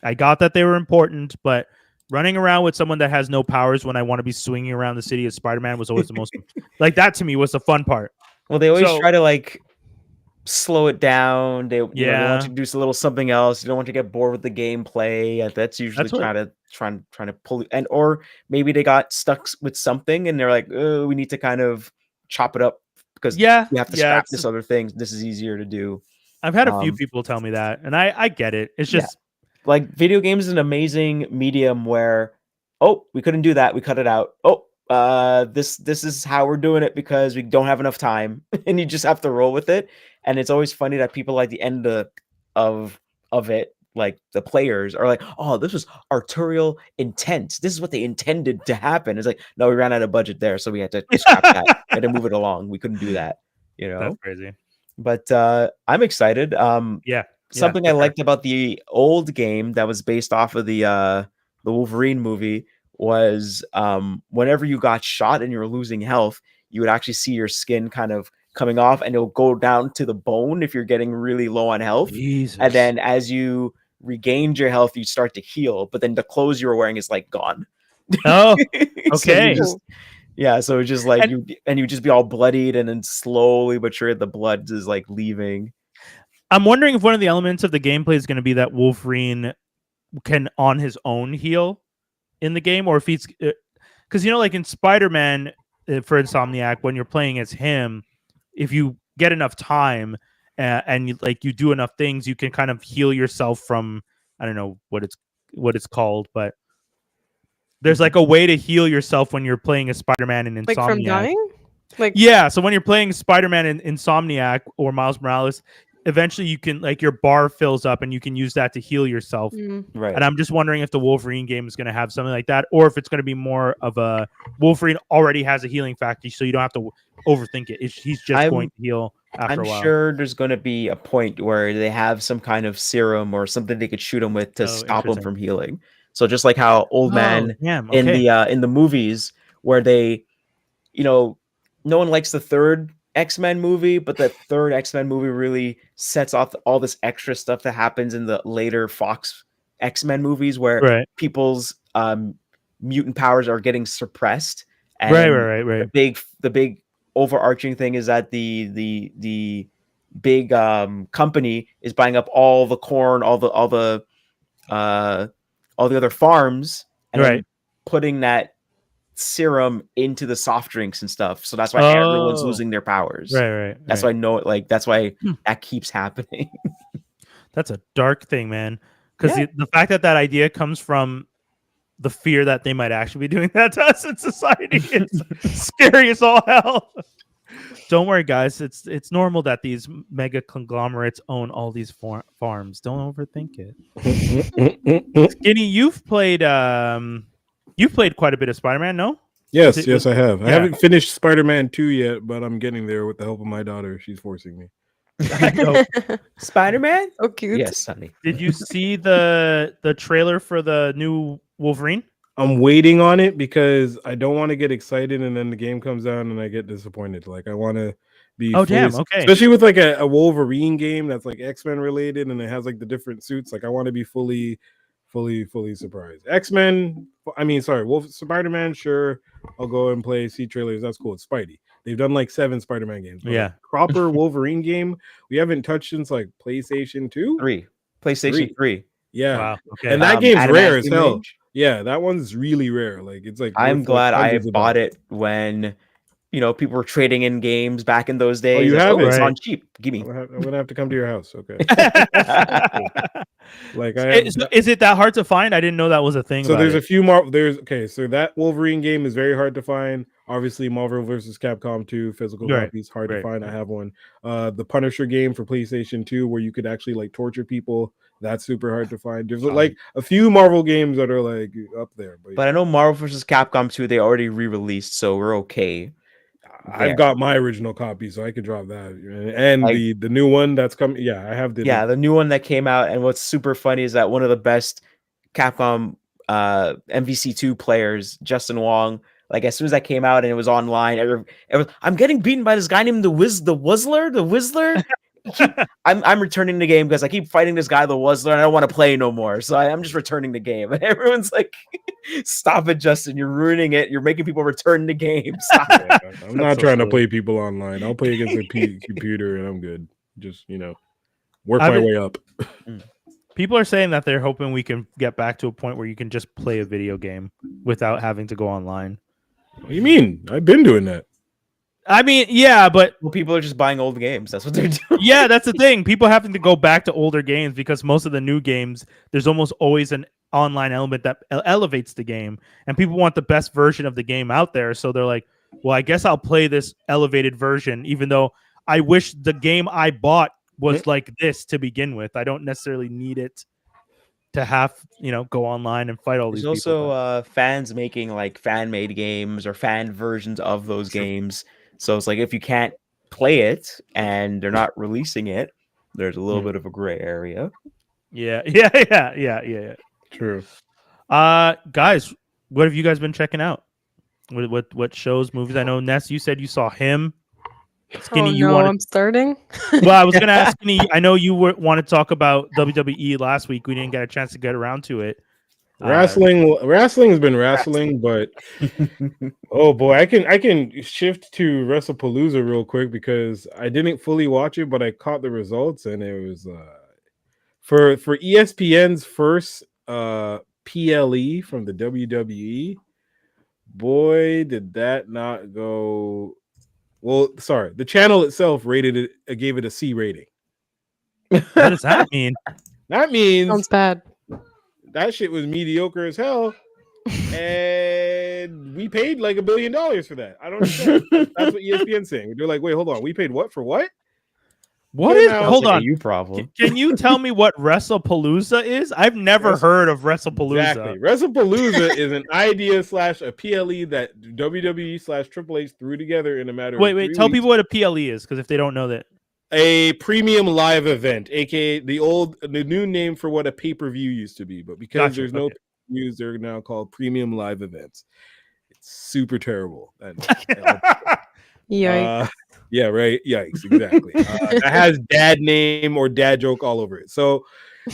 I got that they were important, but running around with someone that has no powers when I want to be swinging around the city as Spider-Man was always the most like that to me was the fun part. Well, they always try to like slow it down. They want you to do a little something else. You don't want to get bored with the gameplay. That's usually trying to pull, and or maybe they got stuck with something and they're like, oh, we need to kind of chop it up because we have to scrap this other thing. This is easier to do. I've had a few people tell me that, and I get it. It's just like video games is an amazing medium where, oh, we couldn't do that. We cut it out. Oh, this is how we're doing it because we don't have enough time, and you just have to roll with it. And it's always funny that people at the end of it, like the players are like, oh, this was arterial intent. This is what they intended to happen. It's like, no, we ran out of budget there, so we had to scrap that. We had to move it along. We couldn't do that, That's crazy. But I'm excited. Something I liked about the old game that was based off of the Wolverine movie was whenever you got shot and you were losing health, you would actually see your skin kind of coming off and it'll go down to the bone if you're getting really low on health. Jesus. And then as you regained your health, you start to heal, but then the clothes you were wearing is like gone. Oh, okay. So it's just like you just be all bloodied, and then slowly but surely the blood is like leaving. I'm wondering if one of the elements of the gameplay is going to be that Wolverine can on his own heal in the game, or if he's because like in Spider-Man for Insomniac, when you're playing as him, if you get enough time and you do enough things, you can kind of heal yourself from, I don't know what it's called, but there's like a way to heal yourself when you're playing as Spider-Man in Insomniac. Like from dying? So when you're playing Spider-Man in Insomniac or Miles Morales, eventually you can your bar fills up and you can use that to heal yourself. Right. And I'm just wondering if the Wolverine game is going to have something like that, or if it's going to be more of a Wolverine already has a healing factor, so you don't have to overthink it. He's just going to heal after a while. I'm sure there's going to be a point where they have some kind of serum or something they could shoot him with to stop him from healing. So just like how Old Man in the movies where they, no one likes the third X-Men movie, but the third X-Men movie really sets off all this extra stuff that happens in the later Fox X-Men movies where people's mutant powers are getting suppressed. And right. The big overarching thing is that the big company is buying up all the corn, all the other farms, and then putting that serum into the soft drinks and stuff. So that's why everyone's losing their powers. Right. That's why that's why that keeps happening. That's a dark thing, man. Because the fact that idea comes from the fear that they might actually be doing that to us in society, it's scary as all hell. Don't worry, guys. It's normal that these mega conglomerates own all these farms. Don't overthink it. Skinny, you've played quite a bit of Spider-Man, no? Yes, I have. I haven't finished Spider-Man 2 yet, but I'm getting there with the help of my daughter. She's forcing me. Spider-Man? Oh, cute. Yes, honey. Did you see the trailer for the new Wolverine? I'm waiting on it because I don't want to get excited and then the game comes out and I get disappointed. Like I want to be okay. Especially with like a Wolverine game that's like X-Men related and it has like the different suits. Like I want to be fully fully surprised. X-Men, I mean, sorry, Spider-Man, sure, I'll go and play, see trailers. That's cool. It's Spidey. They've done like 7 Spider-Man games. But Yeah. like, proper Wolverine game, we haven't touched since like PlayStation 2? 3. PlayStation 3. Yeah. Wow. Okay. And that game's rare as Adamantium hell. Age. Yeah, that one's really rare. Like, it's like I'm worth, glad I hundreds of bought dollars. it when, people were trading in games back in those days. you It's, have it? it's Right. on cheap. Give me. I'm gonna have to come to your house. Okay. Like Is it that hard to find? I didn't know that was a thing. So about there's it. a few more. So that Wolverine game is very hard to find. Obviously, Marvel vs. Capcom 2 physical Right, copies hard right. to find. I have one. The Punisher game for PlayStation 2 where you could actually like torture people. That's super hard to find. There's like a few Marvel games that are like up there. But I know Marvel vs. Capcom 2, they already re-released, so we're okay. I've got my original copy, so I could drop that. And Like- the new one that's coming. Yeah, I have the The new one that came out, and what's super funny is that one of the best Capcom MVC2 players, Justin Wong, like as soon as that came out and it was online, I'm getting beaten by this guy named the Whistler. I'm returning the game because I keep fighting this guy, the Wuzzler, and I don't want to play no more. So I'm just returning the game. And everyone's like, stop it, Justin. You're ruining it. You're making people return the game. Stop it. I'm not trying to play people online. I'll play against a computer and I'm good. Just, work my way up. People are saying that they're hoping we can get back to a point where you can just play a video game without having to go online. What do you mean? I've been doing that. I mean, yeah, but Well, people are just buying old games. That's what they're doing. yeah, that's the thing. People having to go back to older games because most of the new games, there's almost always an online element that elevates the game, and people want the best version of the game out there. So they're like, well, I guess I'll play this elevated version, even though I wish the game I bought was like this to begin with. I don't necessarily need it to have, go online and fight all these There's people. also fans making like fan-made games or fan versions of those games. So it's like if you can't play it and they're not releasing it, there's a little bit of a gray area. Yeah. True. Guys, what have you guys been checking out? What shows, movies? I know Ness, you said you saw him. Skinny, I'm starting. Well, I was going to ask Skinny. I know you want to talk about WWE last week. We didn't get a chance to get around to it. Wrestling has been wrestling, but oh boy, I can shift to Wrestlepalooza real quick because I didn't fully watch it, but I caught the results, and it was for ESPN's first PLE from the WWE. Boy, did that not go well. Sorry, the channel itself rated it, gave it a C rating. What does that mean? That means Sounds bad. that shit was mediocre as hell, and we paid like $1 billion for that. I don't understand. That's what ESPN's saying. They're like, wait, hold on, we paid what for what? What is? Sounds Hold Like a on. you problem. Can you tell me what Wrestlepalooza is? I've never heard of Wrestlepalooza. Exactly. Wrestlepalooza is an idea / a PLE that WWE / Triple H threw together in a matter of Wait. 3 Tell weeks. people what a PLE is, because if they don't know that. A premium live event, aka the new name for what a pay-per-view used to be, but because Gotcha, there's no okay. pay-per-views, they're now called premium live events. It's super terrible. Yikes. Yeah, right. Yikes, exactly. That has dad name or dad joke all over it. So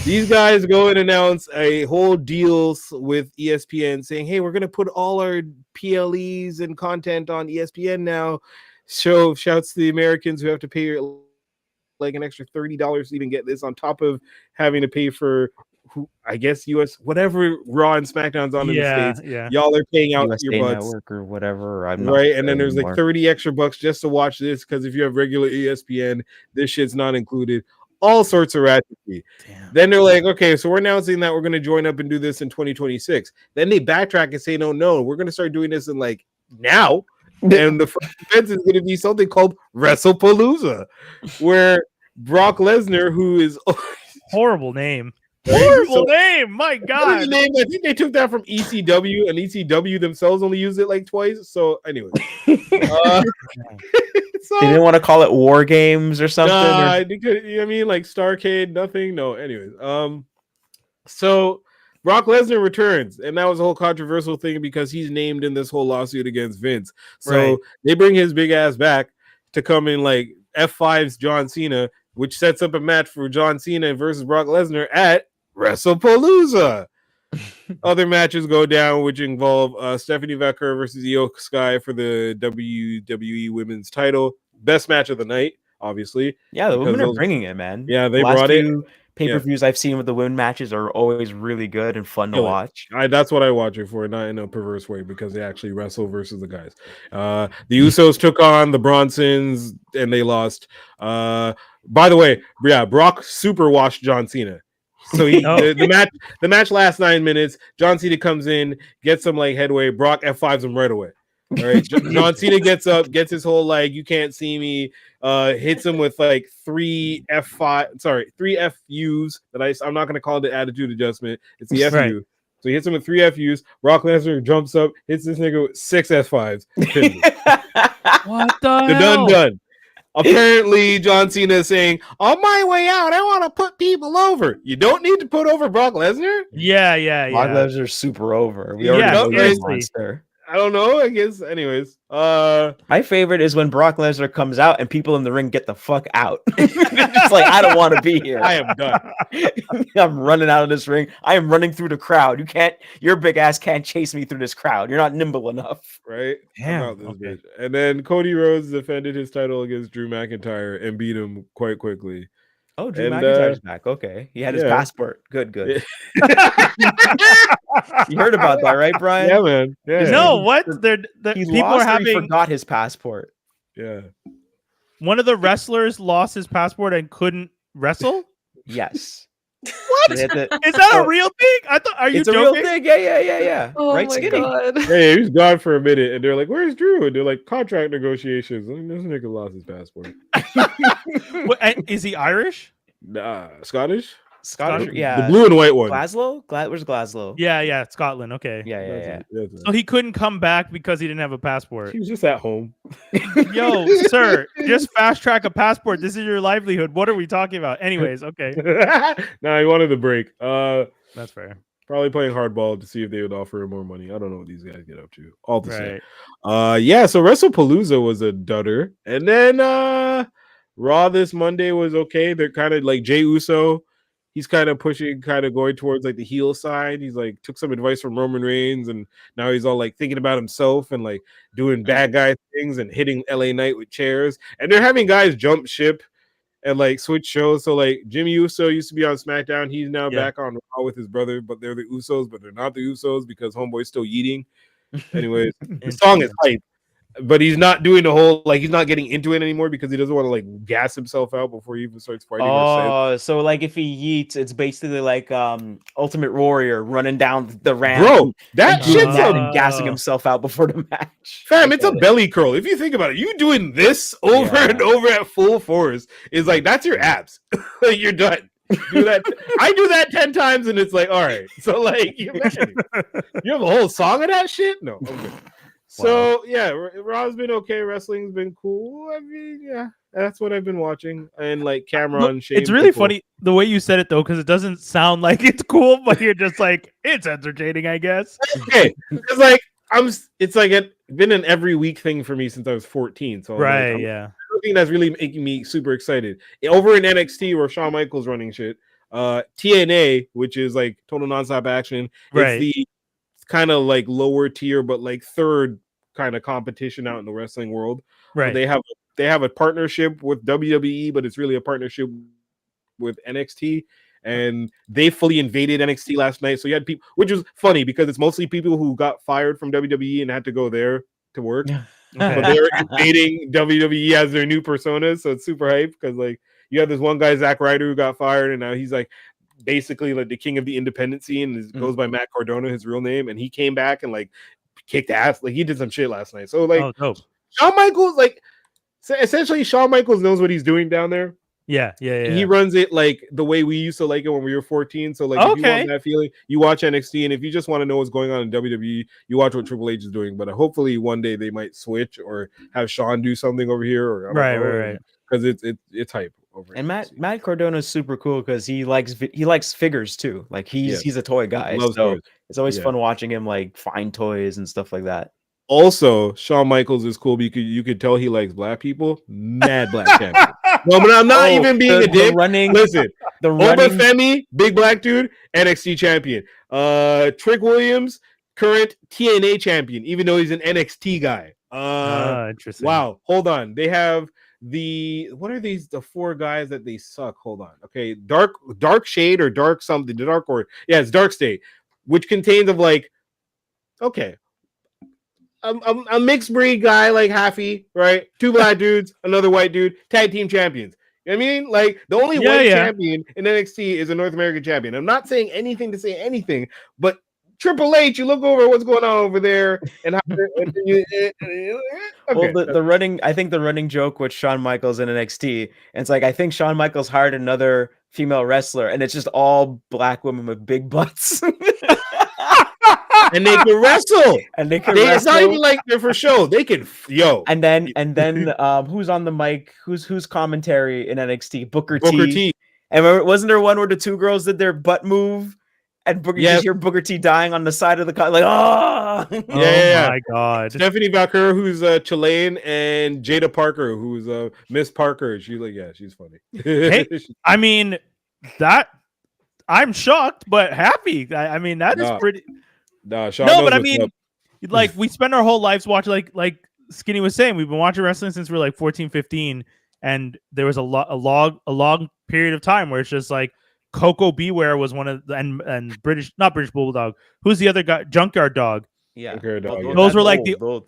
these guys go and announce a whole deals with ESPN saying, hey, we're going to put all our PLEs and content on ESPN now. Shouts to the Americans who have to pay like an extra $30 to even get this on top of having to pay for I guess US whatever Raw and SmackDown's on in the States. Yeah. Y'all are paying out USA your butts. Network or whatever. I'm not Right, sure and then there's anymore. like 30 extra bucks just to watch this because if you have regular ESPN, this shit's not included. All sorts of ratchetry. Then they're like, okay, so we're announcing that we're going to join up and do this in 2026. Then they backtrack and say, no, we're going to start doing this in like now. And the first event is going to be something called Wrestlepalooza, where Brock Lesnar, who is Horrible name. Right? Horrible name. My What is God. the name? I think they took that from ECW, and ECW themselves only used it like twice. So anyway, They didn't want to call it War Games or something. Nah, or- I think like Starcade, nothing. No, anyways. So Brock Lesnar returns, and that was a whole controversial thing because he's named in this whole lawsuit against Vince. So Right. they bring his big ass back to come in like F5's John Cena, which sets up a match for John Cena versus Brock Lesnar at Wrestlepalooza. Other matches go down, which involve Stephanie Becker versus Io Sky for the WWE Women's title. Best match of the night, obviously. Yeah, the women are those- bringing it, man. Yeah, they the last brought it. few pay-per-views I've seen with the women matches are always really good and fun to Kill it. watch. That's what I watch it for, not in a perverse way, because they actually wrestle versus the guys. The Usos took on the Bronsons and they lost. By the way, yeah, Brock super washed John Cena. So the match lasts 9 minutes. John Cena comes in, gets some like headway. Brock F5s him right away. All right, John Cena gets up, gets his whole like you can't see me. Hits him with like three FUs that I'm not gonna call it the attitude adjustment. It's the FU. Right. So he hits him with 3 FUs. Brock Lesnar jumps up, hits this nigga with 6 S5s. What the They're hell? done. Apparently, John Cena is saying, "On my way out, I want to put people over." You don't need to put over Brock Lesnar. Yeah. Brock Lesnar's super over. We Yeah, already know he's a seriously. monster. I don't know. I guess, anyways. My favorite is when Brock Lesnar comes out and people in the ring get the fuck out. It's like, I don't want to be here. I am done. I'm running out of this ring. I am running through the crowd. Your big ass can't chase me through this crowd. You're not nimble enough. Right? Damn, About this okay. bitch. And then Cody Rhodes defended his title against Drew McIntyre and beat him quite quickly. Oh, Drew And, McIntyre's back. Okay. He had his yeah. passport. Good. You heard about that, right, Brian? Yeah, man. Yeah. No, what? He People lost are or he having forgot his passport. Yeah. one of the wrestlers lost his passport and couldn't wrestle. Yes. What? They had to- Is that a real thing? I thought. Are you it's a joking? real thing. Yeah. Oh right, my Skinny? god. Hey, he was gone for a minute, and they're like, "Where's Drew?" And they're like, "Contract negotiations." And this nigga lost his passport. What, and is he Irish? Nah, Scottish. Scottish, The yeah. The blue and white one. Glasgow? Where's Glasgow? Yeah, Scotland. Okay. Yeah. That's it. So he couldn't come back because he didn't have a passport. He was just at home. Yo, sir, just fast track a passport. This is your livelihood. What are we talking about? Anyways, okay, Nah, he wanted the break. that's fair. Probably playing hardball to see if they would offer him more money. I don't know what these guys get up to. All to say. Right. Yeah, so WrestlePalooza was a dudder. And then Raw this Monday was okay. They're kind of like Jey Uso. He's kind of pushing, kind of going towards like the heel side. He's like took some advice from Roman Reigns, and now he's all like thinking about himself and like doing bad guy things and hitting LA Knight with chairs. And they're having guys jump ship and like switch shows. So like Jimmy Uso used to be on SmackDown. He's now back on Raw with his brother, but they're the Usos, but they're not the Usos because Homeboy's still yeeting. Anyways, the song is hype, but he's not doing the whole like he's not getting into it anymore because he doesn't want to like gas himself out before he even starts fighting. Oh, so like if he yeets, it's basically like Ultimate Warrior running down the ramp. Bro, that and doing shit's that a and gassing himself out before the match. fam, it's a belly curl. If you think about it, you doing this over and over at full force is like that's your abs. Like you're done. Do that. I do that 10 times and it's like, all right. So like you have a whole song of that shit? No. Okay. So yeah, Raw's been okay. Wrestling's been cool. I mean, yeah, that's what I've been watching. And like Cameron, Shane, It's really funny the way you said it though, because it doesn't sound like it's cool, but you're just like it's entertaining, I guess. Okay, it's like it's like it's been an every week thing for me since I was 14. So Right, like, yeah. Something that's really making me super excited. Over in NXT where Shawn Michaels running shit, TNA, which is like total nonstop action, Right. it's the kind of like lower tier, but like third kind of competition out in the wrestling world. Right. They have a partnership with WWE, but it's really a partnership with NXT. And they fully invaded NXT last night. So you had people, which was funny because it's mostly people who got fired from WWE and had to go there to work. But they're invading WWE as their new personas. So it's super hype because like you have this one guy, Zack Ryder, who got fired, and now he's like basically like the king of the independent scene. Goes by Matt Cardona, his real name, and he came back and like kicked ass. Like he did some shit last night. So like dope. Shawn Michaels, like essentially Shawn Michaels knows what he's doing down there. Yeah. He runs it like the way we used to like it when we were 14. So like if you want that feeling, you watch NXT, and if you just want to know what's going on in WWE, you watch what Triple H is doing. But hopefully one day they might switch or have Shawn do something over here, or right. Because it's hype over. And Matt Cardona is super cool because he likes figures too. Like he's a toy guy, so toys. it's always fun watching him like find toys and stuff like that. Also, Shawn Michaels is cool because you could tell he likes black people. Mad black champion. No, but I'm not even being a dick. Listen, Obafemi, big black dude, NXT champion. Trick Williams, current TNA champion, even though he's an NXT guy. Interesting. Wow, hold on. They have what are these? The 4 guys that they suck. Hold on. Okay, dark shade or dark something. The dark order. Yeah, it's dark state, which contains of like. Okay. A mixed breed guy like Happy, right? 2 black dudes, another white dude, tag team champions. You know what I mean? Like the only white champion in NXT is a North American champion. I'm not saying anything to say anything, but Triple H, you look over what's going on over there, and how. Okay. Well, the running, I think the running joke with Shawn Michaels in NXT, and it's like I think Shawn Michaels hired another female wrestler, and it's just all black women with big butts. And they can wrestle, and they can. It's not even like they're for show. They can, And then, who's on the mic? Who's commentary in NXT? Booker T. And remember, wasn't there one where the 2 girls did their butt move, and you just hear Booker T dying on the side of the car, like, oh, my god. Stephanie Valkyrie, who's Chilean, and Jada Parker, who's Miss Parker. She's like, yeah, she's funny. Hey, I mean that. I'm shocked, but happy. I mean that is pretty. No, Sean but I mean, like we spend our whole lives watching, like Skinny was saying, we've been watching wrestling since we were like 14, 15, and there was a long period of time where it's just like Coco Beware was one of the, and not British Bulldog. Who's the other guy? Junkyard Dog. Yeah, those were like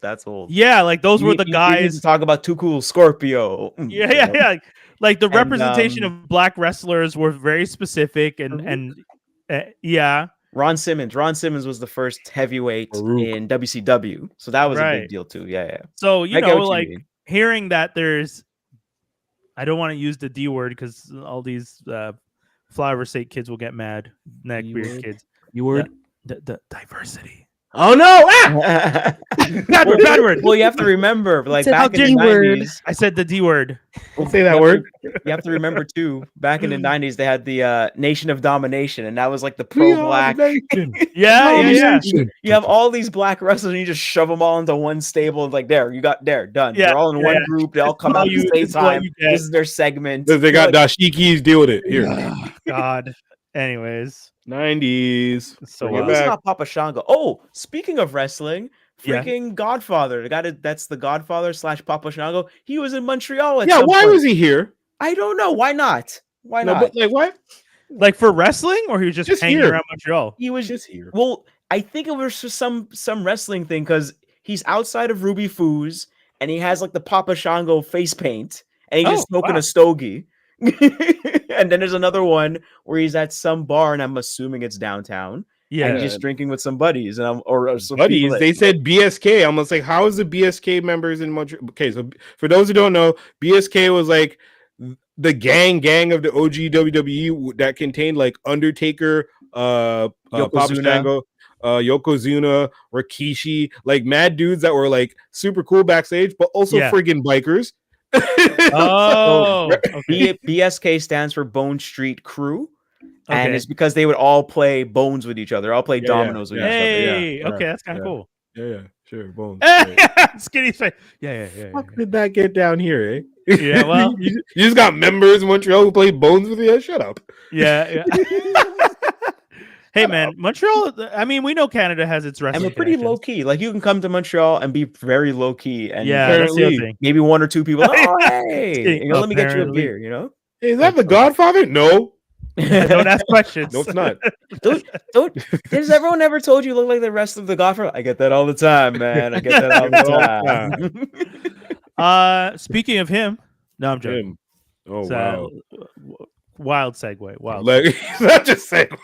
that's old. Yeah, like those were the guys. To talk about Too Cool Scorpio. Yeah. Like the representation of black wrestlers were very specific, and Ron Simmons was the first heavyweight in WCW, so that was a big deal too. Yeah. So like hearing that there's, I don't want to use the D word because all these Flower State kids will get mad. Neckbeard kids. You word the diversity. Oh no! Bad word. Well, you have to remember, like back in the 90s. I said the D word. We'll say that word. You have to remember too. Back in the 90s, they had the Nation of Domination, and that was like the pro-black. Yeah. You have all these black wrestlers, and you just shove them all into one stable. And like, done. Yeah, They're all in one group. They all come out at the same time. This is their segment. They got dashikis. Deal with it here. God. Anyways. 90s. So it's not Papa Shango. Oh, speaking of wrestling, freaking Godfather. The guy that's the Godfather / Papa Shango. He was in Montreal. Why was he here? I don't know. Why not? Why not? But like what? Like for wrestling, or he was just hanging around Montreal? He was just here. Well, I think it was just some wrestling thing because he's outside of Ruby Foos and he has like the Papa Shango face paint and he's just smoking a stogie. And then there's another one where he's at some bar, and I'm assuming it's downtown. Yeah, and he's just drinking with some buddies, and buddies. They said BSK. I'm gonna say, how is the BSK members in Montreal? Okay, so for those who don't know, BSK was like the gang of the OG WWE that contained like Undertaker, Papa Shango, Yokozuna, Rikishi, like mad dudes that were like super cool backstage, but also friggin' bikers. BSK stands for Bone Street Crew, and it's because they would all play bones with each other, all play dominoes with each other. Okay, that's kind of cool. Yeah, sure, bones. Skinny's face. Yeah. Fuck did that get down here, eh? Yeah, well, you just got members in Montreal who play bones with you. Shut up. Yeah. Hey man, Montreal. I mean, we know Canada has its wrestling. And we're pretty low key. Like you can come to Montreal and be very low key, and that's the other thing. Maybe 1 or 2 people. Oh, hey, let me get you a beer. You know? Hey, is that the Godfather? No. Don't ask questions. No, it's not. Don't. Has everyone ever told you look like the rest of the Godfather? I get that all the time, man. I get that all the time. Speaking of him, no, I'm joking. Oh wow. Wild segue. Wild. Such a segue.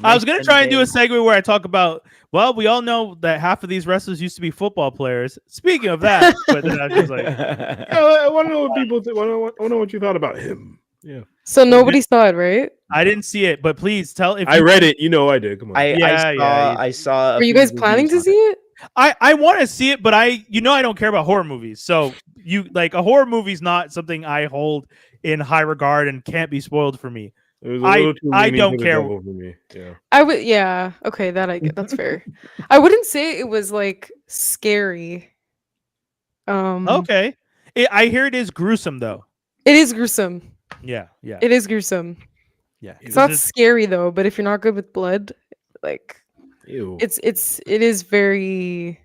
I was going to try and do a segue where I talk about, well, we all know that half of these wrestlers used to be football players. Speaking of that, but then I was just like, I want to know what people think. I want to know what you thought about him. Yeah. So nobody saw it, right? I didn't see it, but please tell if I read it. You know I did. Come on. I saw. Are you guys planning to see it? I want to see it, but I don't care about horror movies. So a horror movie's not something I hold in high regard and can't be spoiled for me. It was a little too I leaning don't to the care. devil for me. Yeah. I would, yeah. Okay, that I get. That's fair. I wouldn't say it was like scary. Okay. I hear it is gruesome though. It is gruesome. Yeah. It is gruesome. Yeah. It's not scary though, but if you're not good with blood, like Ew. it is very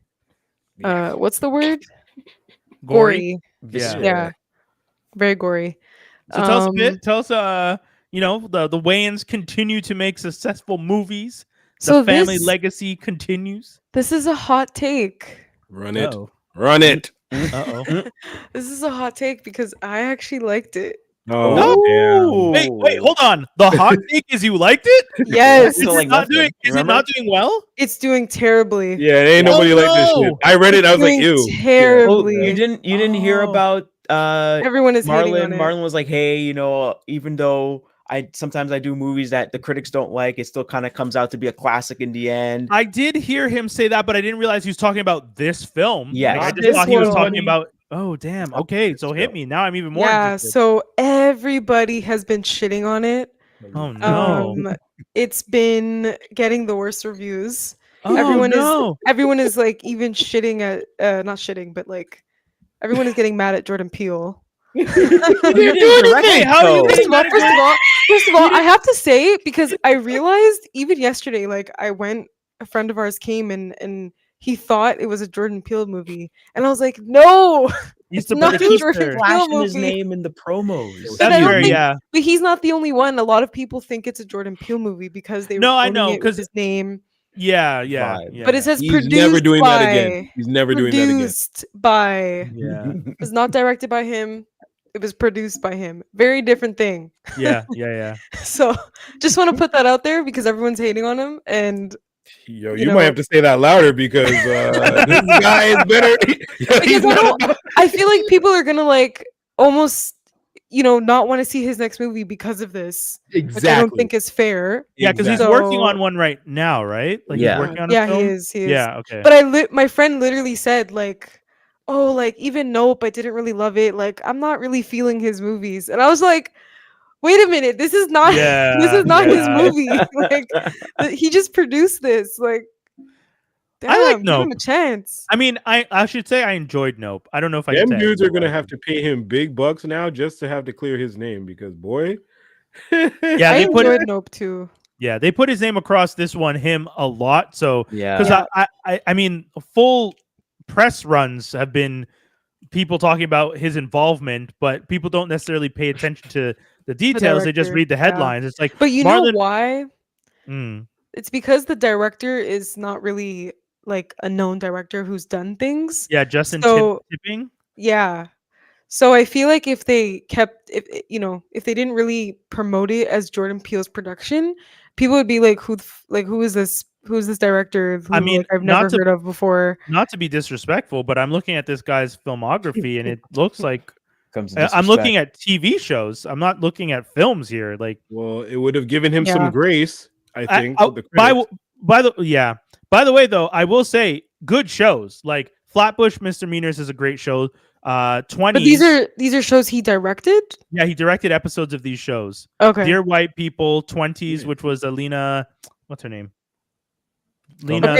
what's the word? gory. Visceral. Yeah. Very gory. So tell us a bit. Tell us, the Wayans continue to make successful movies. The family legacy continues. This is a hot take. Run it. Uh-oh. Run it. Uh-oh. This is a hot take because I actually liked it. Oh, damn. Wait, hold on. The hot take is you liked it? Yes. So, like, Is it not doing well? It's doing terribly. Yeah, ain't nobody like this shit. I read it. I was like, Doing ew. terribly. Oh, you didn't hear about Everyone is hating on Marlon. it. Marlon was like, hey, even though sometimes I do movies that the critics don't like, it still kind of comes out to be a classic in the end. I did hear him say that, but I didn't realize he was talking about this film. Yeah, Like, I just this thought he was one. talking about. Oh damn. Okay, so hit me now. I'm even more. Yeah, interested. so everybody has been shitting on it. Oh no. It's been getting the worst reviews. Oh, Everyone is like even shitting at not shitting, but like everyone is getting mad at Jordan Peele. You didn't direct it, How are you though. First of all, I have to say because I realized even yesterday, like a friend of ours came and he thought it was a Jordan Peele movie, and I was like, no, He's it's the not a producer. Jordan Peele Flashing his movie. name in the promos. But I That's don't fair, think- yeah. But he's not the only one. A lot of people think it's a Jordan Peele movie because they were No, I quoting know, it with 'cause- his name. Yeah. Vibe. But it says He's produced never doing by, that again. He's never doing that again. produced by. Yeah. It was not directed by him. It was produced by him. Very different thing. Yeah. So just want to put that out there because everyone's hating on him. And Yo, You you might know- have to say that louder because this guy is better. because I feel like people are gonna like almost not want to see his next movie because of this, which I don't think is fair. Yeah, because he's So- working on one right now, right? Like Yeah. he's working on a Yeah, film? he is. Yeah, okay. But my friend literally said like, oh, like even Nope, I didn't really love it. Like I'm not really feeling his movies, and I was like, wait a minute, this is not this is not his Yeah. movie. Like he just produced this. Like, damn, I like give Nope. him a chance. I mean, I should say I enjoyed Nope. I don't know if I can Them say I dudes are enjoyed gonna it. have to pay him big bucks now just to have to clear his name because boy. Yeah, I they put enjoyed Nope too. Yeah, they put his name across this one, him a lot. So Yeah. because I mean, full press runs have been people talking about his involvement, but people don't necessarily pay attention to the details. They just director, read the yeah. headlines. It's like, But you Marlon- know why? Mm, It's because the director is not really like a known director who's done things. yeah, Justin So- Tipping. Yeah. So I feel like if they kept if they didn't really promote it as Jordan Peele's production, people would be like, who is this? Who's this director who I mean, I've not never to- heard of before? Not to be disrespectful, but I'm looking at this guy's filmography, and it looks like Comes to I'm looking at TV shows. I'm not looking at films here. Like, Well, it would have given him Yeah. some grace, I think. with the by credits. the way, though, I will say good shows like Flatbush Misdemeanors is a great show. 20s. But these are shows he directed. Yeah, he directed episodes of these shows. Okay. Dear White People, 20s, Yeah. which was Alina. What's her name? Lena.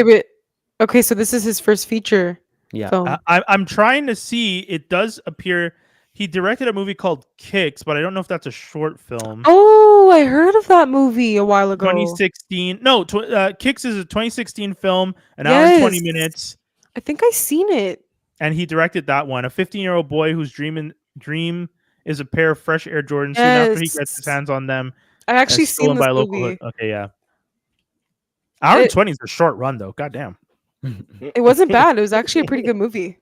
Okay, so this is his first feature Yeah. film. I'm trying to see. It does appear he directed a movie called Kicks, but I don't know if that's a short film. Oh, I heard of that movie a while ago. 2016. No, Kicks is a 2016 film, an hour and 20 Yes. minutes, I think I seen it. and he directed that one. A 15-year-old boy whose dream is a pair of fresh Air Jordans. Soon after he gets his Yes. hands on them, I actually and stolen seen this by a local movie. hood. Okay, yeah. Hour and It- 20 is a short run, though. Goddamn. It wasn't bad. It was actually a pretty good movie.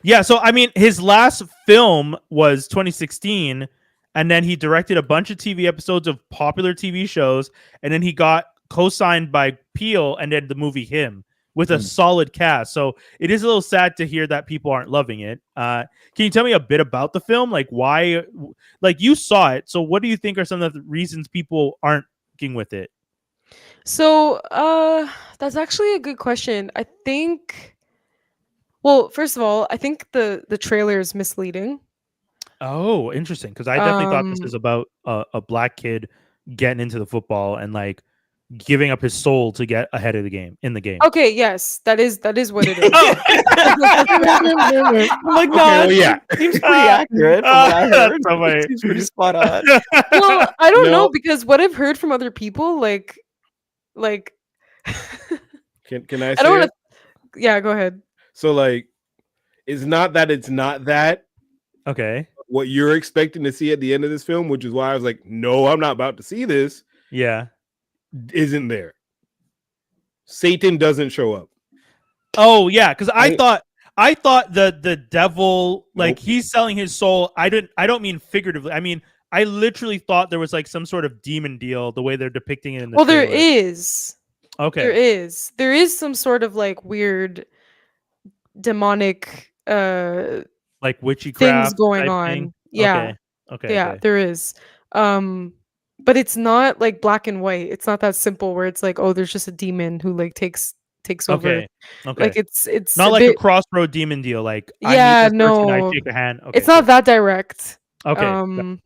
Yeah, so I mean, his last film was 2016, and then he directed a bunch of TV episodes of popular TV shows, and then he got co-signed by Peele and then the movie Him with a solid cast. So it is a little sad to hear that people aren't loving it. Can you tell me a bit about the film? Like why, like you saw it. So what do you think are some of the reasons people aren't fucking with it? So, that's actually a good question. I think, well, first of all, I think the trailer is misleading. Oh, interesting. Because I definitely thought this Um, is about a black kid getting into the football and like giving up his soul to get ahead of the game in the game. Okay, yes, that is what it is. I'm like, no, well, yeah. seems pretty accurate from what I heard. So funny. Seems pretty spot on. Well, I don't know No. because what I've heard from other people, like, Can I I say don't want it? to. Yeah, go ahead. So like, it's not that Okay. what you're expecting to see at the end of this film, which is why I was like, no, I'm not about to see this. Yeah. Isn't there? Satan doesn't show up. Oh yeah, because I I- thought the devil, like Nope. he's selling his soul. I don't mean figuratively. I mean I literally thought there was like some sort of demon deal the way they're depicting it in the Well, there trailer. is. Okay. There is some sort of like weird demonic Like witchcraft things going type on. thing? Yeah. Okay. Yeah, Okay. there is. But it's not like black and white. It's not that simple where it's like, oh, there's just a demon who like takes over. Okay. Okay. Like it's Not a like a bit, crossroad demon deal. Like Yeah, I meet this person, I no. shake a hand. Okay. it's not that direct. Okay.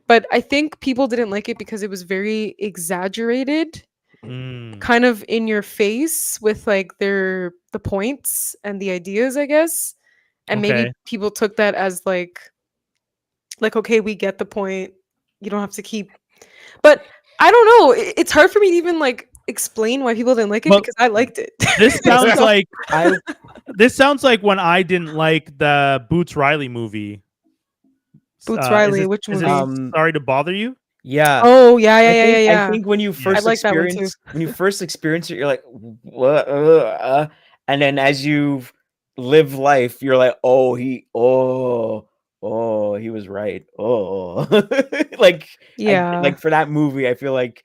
But I think people didn't like it because it was very exaggerated, Mm, kind of in your face with like the points and the ideas, I guess. And maybe Okay. people took that as like okay, we get the point. You don't have to keep. But I don't know. It's hard for me to even like explain why people didn't like it Well, because I liked it. This sounds So- like I this sounds like when I didn't like the Boots Riley movie. Boots Is Riley, this- which is movie? this Sorry to bother you. yeah. Oh yeah, yeah, I yeah, think, yeah. I think when you first like that one too. experience it, you're like, what? And then as you live life, you're like, oh, he was right. Oh, like, Yeah. like for that movie, I feel like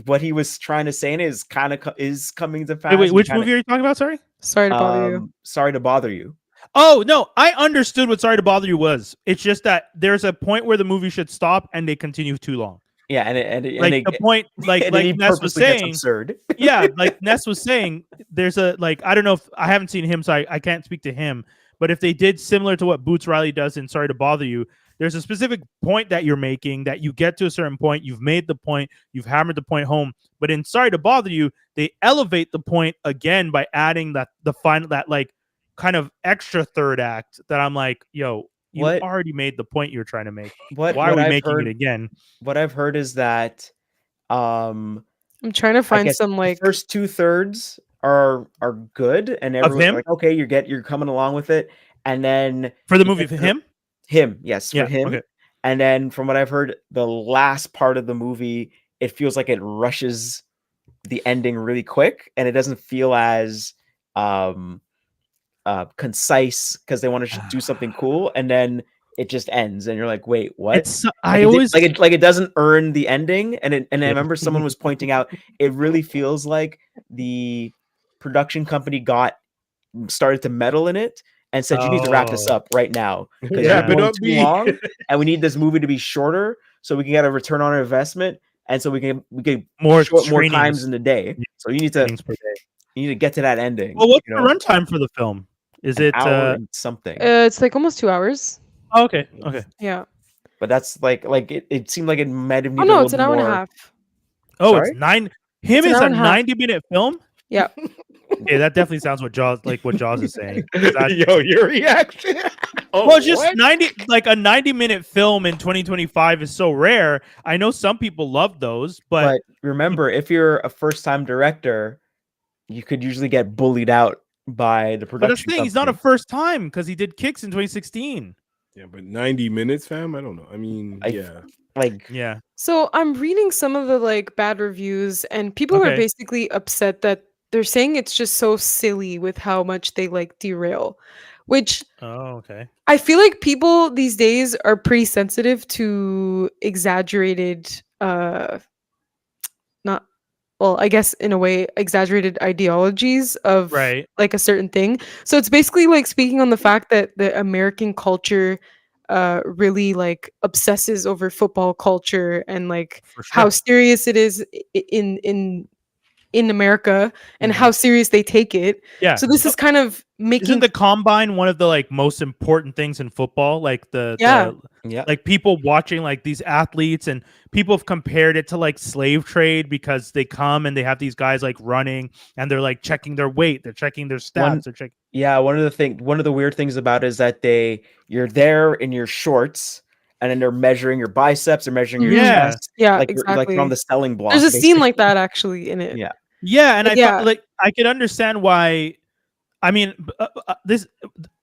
what he was trying to say in it is kind of is coming to pass. Wait, and which kinda, movie are you talking about? Sorry. Sorry to bother you. Sorry to bother you. Oh no, I understood what Sorry to Bother You was. It's just that there's a point where the movie should stop and they continue too long. Yeah, Like the point, like and then he Ness was purposely gets saying, absurd. yeah, like Ness was saying, there's a like I don't know if I haven't seen him, so I can't speak to him. But if they did similar to what Boots Riley does in Sorry to Bother You, there's a specific point that you're making that you get to a certain point, you've made the point, you've hammered the point home. But in Sorry to Bother You, they elevate the point again by adding that the final that like kind of extra third act that I'm like, yo, you What- already made the point you're trying to make. What Why are what we I've making heard, it again? What I've heard is that I'm trying to I find guess some the like first 2/3 are good, and everyone's him? like, okay, you're coming along with it, and then For the you movie get for to him? yes, for Yeah, him, okay. and then from what I've heard, the last part of the movie, it feels like it rushes the ending really quick, and it doesn't feel as concise because they want to do something cool, and then it just ends, and you're like, wait, what? It's Like I it did- always like it doesn't earn the ending, and I Yeah. remember someone was pointing out it really feels like the production company started to meddle in it and said you need to wrap this Oh. up right now because Yeah. you're Wrap it going up, too B. long, and we need this movie to be shorter so we can get a return on our investment, and so we can more short more screenings. times in the day. Yeah, So you need screenings per day. to get to that ending. Well, what's you the know? runtime for the film? Is An it hour and something? it's like almost 2 hours. oh, okay. Okay. Yeah. But that's like it seemed like it might have Oh needed no, a it's an little hour and a more- half. Oh, Sorry? it's 9 him It's an is hour a and a half. 90-minute film? Yeah. Yeah, that definitely sounds what Jaws is saying. Yo, your reaction. Oh, Well, just what? 90 like a 90-minute film in 2025 is so rare. I know some people love those, But remember, if you're a first-time director, you could usually get bullied out by the but production. that's the thing, he's not a company. first time because he did Kicks in 2016. Yeah, but 90 minutes, fam. I don't know. I mean, I- yeah. like Yeah. So I'm reading some of the like bad reviews, and people are Okay. basically upset that they're saying it's just so silly with how much they like derail, which Oh, okay. I feel like people these days are pretty sensitive to exaggerated not well, I guess in a way exaggerated ideologies of Right. like a certain thing. So it's basically like speaking on the fact that the American culture really like obsesses over football culture and like For sure. how serious it is in America and Mhm. how serious they take it. Yeah. So this is kind of Isn't making the combine one of the like most important things in football? Like Yeah. Yeah. like people watching like these athletes, and people have compared it to like slave trade because they come and they have these guys like running and they're like checking their weight, they're checking their One- stats, they're checking. Yeah, one of the weird things about it is that you're there in your shorts, and then they're measuring your biceps, they're measuring your Mhm. Yeah. chest, Yeah, like you're on exactly. the selling block. There's a scene basically. like that actually in it. Yeah. Yeah, and But yeah. like I could understand why. I mean, this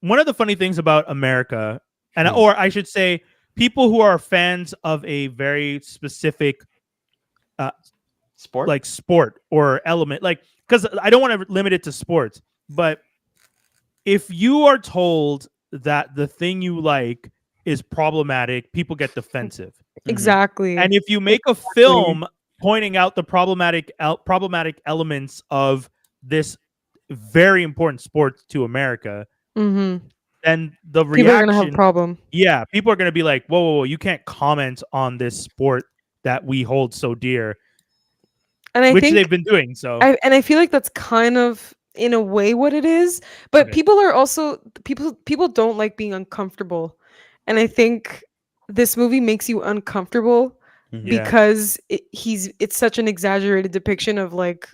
one of the funny things about America, and Hmm. or I should say, people who are fans of a very specific Sport. like sport or element, like, because I don't want to limit it to sports, but if you are told that the thing you like is problematic, people get defensive. Exactly. And if you make a film pointing out the problematic elements of this very important sport to America, hmm then the People are gonna have a reaction, problem. yeah, people are gonna be like, whoa, you can't comment on this sport that we hold so dear, And I which think they've been doing. So I feel like that's kind of in a way what it is, but Okay. people are also people don't like being uncomfortable, and I think this movie makes you uncomfortable Mhm. Yeah. because it's such an exaggerated depiction of like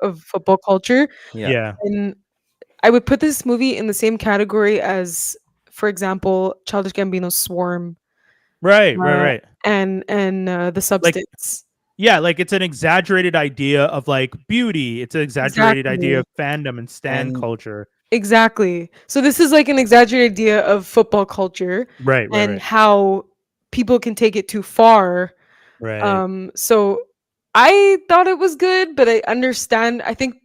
of football culture, yeah, and I would put this movie in the same category as, for example, Childish Gambino's Swarm, right. and The Substance. Yeah, like it's an exaggerated idea of like beauty. It's an exaggerated idea of fandom and stan And- culture. Exactly. So this is like an exaggerated idea of football culture Right. and how people can take it too far. Right. So I thought it was good, but I understand. I think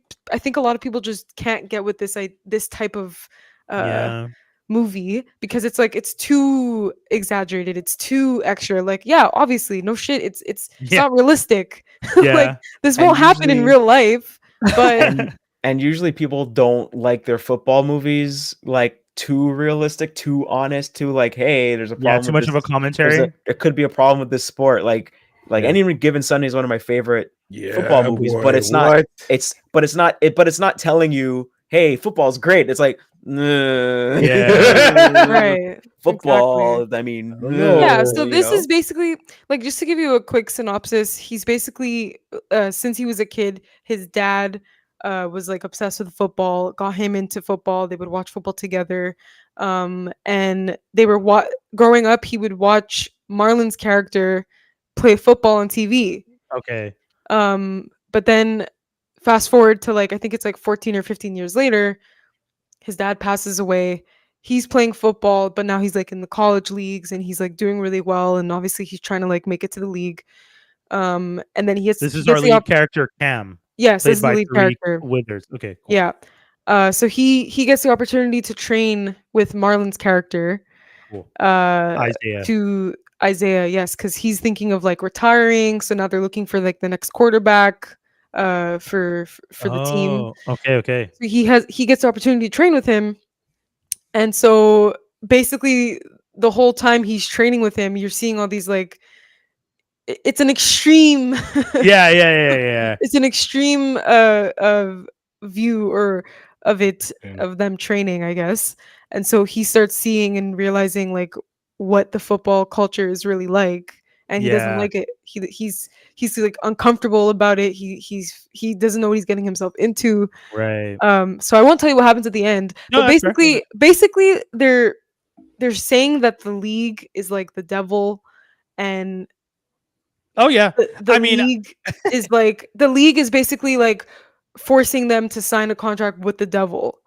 a lot of people just can't get with this type of Yeah. movie because it's like it's too exaggerated. It's too extra. Like, yeah, obviously, no shit. It's Yeah. not realistic. Like Yeah. this And won't happen in usually- real life. But And usually people don't like their football movies like too realistic, too honest, too like, hey, there's a problem. Yeah. Too with much this. of a commentary. There could be a problem with this sport. Like Yeah. Any Given Sunday is one of my favorite Yeah, football movies, boy, but it's not. what? But it's not telling you, hey, football's great. It's like, Yeah. right. football. Exactly. I mean, No. Yeah, so you this know? is basically like, just to give you a quick synopsis, he's basically since he was a kid, his dad was like obsessed with football, got him into football. They would watch football together. And they were growing up, he would watch Marlon's character play football on TV. Okay. But then fast forward to like I think it's like 14 or 15 years later, his dad passes away. He's playing football, but now he's like in the college leagues and he's like doing really well. And obviously he's trying to like make it to the league. And then This he is gets our the lead character, Cam, yes, played this is the by lead Tariq character. Withers. Okay. Cool. Yeah. So he gets the opportunity to train with Marlon's character. Cool. Isaiah. To Isaiah, yes, because he's thinking of like retiring. So now they're looking for like the next quarterback for the team. Okay. So he gets the opportunity to train with him. And so basically the whole time he's training with him, you're seeing all these like it's an extreme Yeah. it's an extreme of view or of it of them training, I guess. And so he starts seeing and realizing like what the football culture is really like, and he doesn't Yeah. like it. He's like uncomfortable about it. He doesn't know what he's getting himself into. Right. So I won't tell you what happens at the end. No, But that's fair. basically they're saying that the league is like the devil, and Oh yeah. the I mean- league is like the league is basically like forcing them to sign a contract with the devil.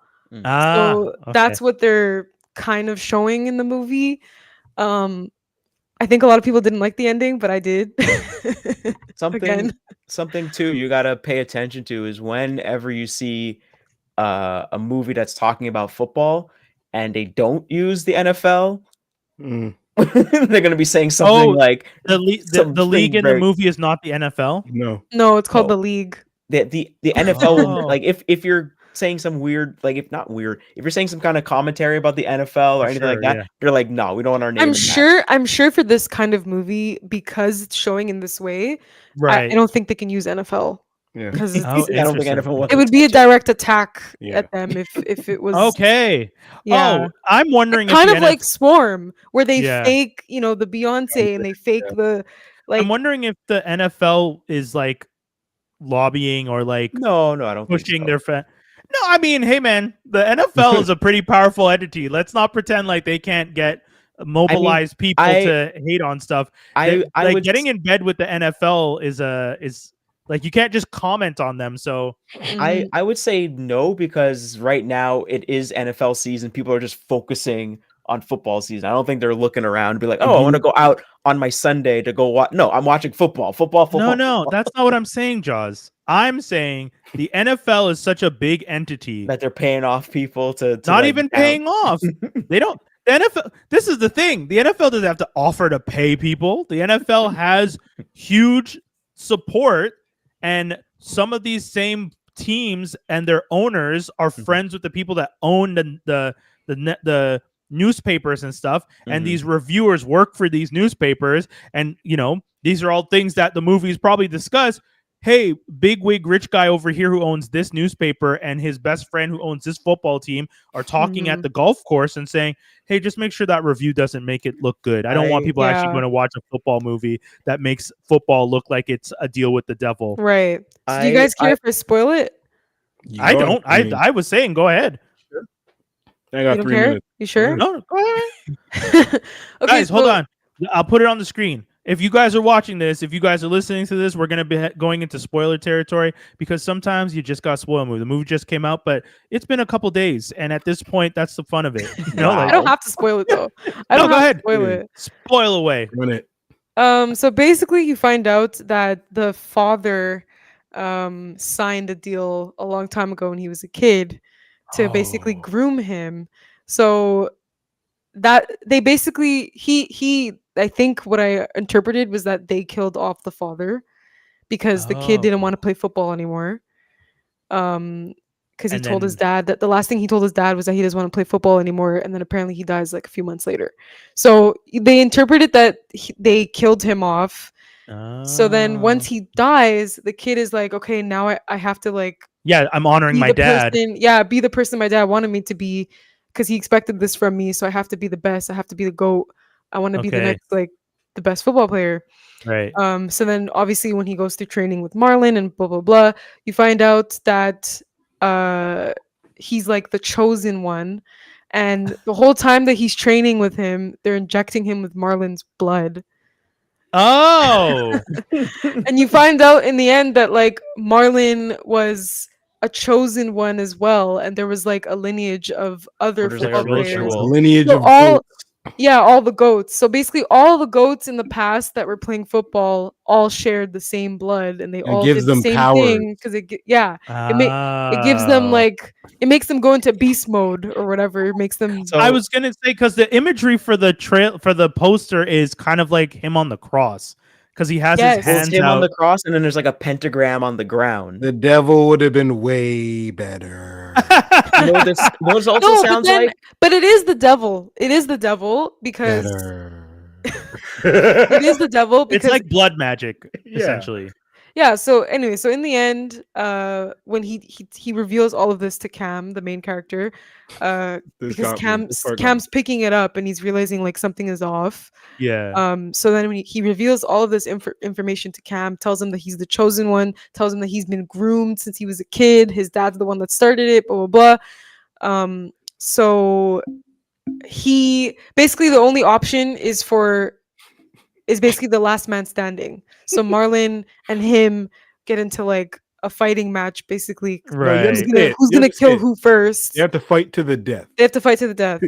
So that's what they're kind of showing in the movie. I think a lot of people didn't like the ending, but I did. Something too you gotta pay attention to is whenever you see a movie that's talking about football and they don't use the NFL, they're gonna be saying something like the league in the movie is not the NFL. No, it's called the league. The NFL like if you're saying some weird, like if you're saying some kind of commentary about the NFL or anything like that, you're like, no, we don't want our name. I'm sure for this kind of movie, because it's showing in this way, right? I don't think they can use NFL. Yeah. because Oh, I don't think interesting. anyone wants it would to be a touch it. direct attack Yeah. at them if it was Okay. yeah. Oh, I'm wondering if Kind the of like Swarm, where they Yeah. fake, the Beyonce and they fake Yeah. the I'm like. wondering if the NFL is like lobbying or like No, I don't think pushing so. their fan. No, I mean, hey man, the NFL is a pretty powerful entity. Let's not pretend like they can't get mobilized people I- to hate on stuff. I Like would getting in bed with the NFL is like you can't just comment on them. So Mhm. I would say no, because right now it is NFL season. People are just focusing on football season. I don't think they're looking around and be like, oh, I want to go out on my Sunday to go watch. No, I'm watching football. no, that's not what I'm saying, Jaws. I'm saying the NFL is such a big entity. That they're paying off people to Not like, even down- paying off. They don't. The NFL. This is the thing. The NFL doesn't have to offer to pay people. The NFL has huge support, and some of these same teams and their owners are friends with the people that own the newspapers and stuff. And Mhm. these reviewers work for these newspapers, and these are all things that the movies probably discuss. Hey, big wig rich guy over here who owns this newspaper and his best friend who owns this football team are talking at the golf course and saying, hey, just make sure that review doesn't make it look good. I don't want people actually going to watch a football movie that makes football look like it's a deal with the devil. Right. So do you guys care if I spoil it? I don't. I was saying, go ahead. I got You don't 3 care? minutes. You sure? No, go ahead. Okay, Guys, hold on. I'll put it on the screen. If you guys are watching this, if you guys are listening to this, we're going to be going into spoiler territory because sometimes you just got spoiled movie. The movie just came out, but it's been a couple days. And at this point, that's the fun of it. I don't have to spoil it though. I No, don't go have ahead. to spoil it. Spoil away. Run it. So basically you find out that the father signed a deal a long time ago when he was a kid to basically groom him. So that they basically he I think what I interpreted was that they killed off the father because the kid didn't want to play football anymore. Because he told his dad that the last thing he told his dad was that he doesn't want to play football anymore, and then apparently he dies like a few months later. So they interpreted that they killed him off. So then once he dies, the kid is like, okay, now I have to like I'm honoring my dad. Be the person my dad wanted me to be, because he expected this from me. So I have to be the best. I have to be the GOAT. I want to be the next the best football player. Right. So then obviously when he goes through training with Marlon and blah blah blah, you find out that he's like the chosen one, and the whole time that he's training with him, they're injecting him with Marlon's blood. Oh. And you find out in the end that like Marlon was a chosen one as well, and there was like a lineage of other football players. Lineage So of all the goats. So basically all the goats in the past that were playing football all shared the same blood, and they all gives did the them same powers. thing because it gives them like, it makes them go into beast mode or whatever. It makes them. I was gonna say, because the imagery for the poster is kind of like him on the cross, because he has his hands him out on the cross, and then there's like a pentagram on the ground. The devil would have been way better. You know what this also sounds like? But it is the devil. It is the devil because it is the devil because it's like blood magic, essentially. Yeah. So anyway, so in the end, when he reveals all of this to Cam, the main character, because Cam's picking it up and he's realizing like something is off. Yeah. So then when he reveals all of this information to Cam, tells him that he's the chosen one, tells him that he's been groomed since he was a kid. His dad's the one that started it. Blah blah blah. So he basically, the only option is basically the last man standing. So Marlon and him get into like a fighting match, basically. Right. Who's gonna kill who first? They have to fight to the death. They have to fight to the death.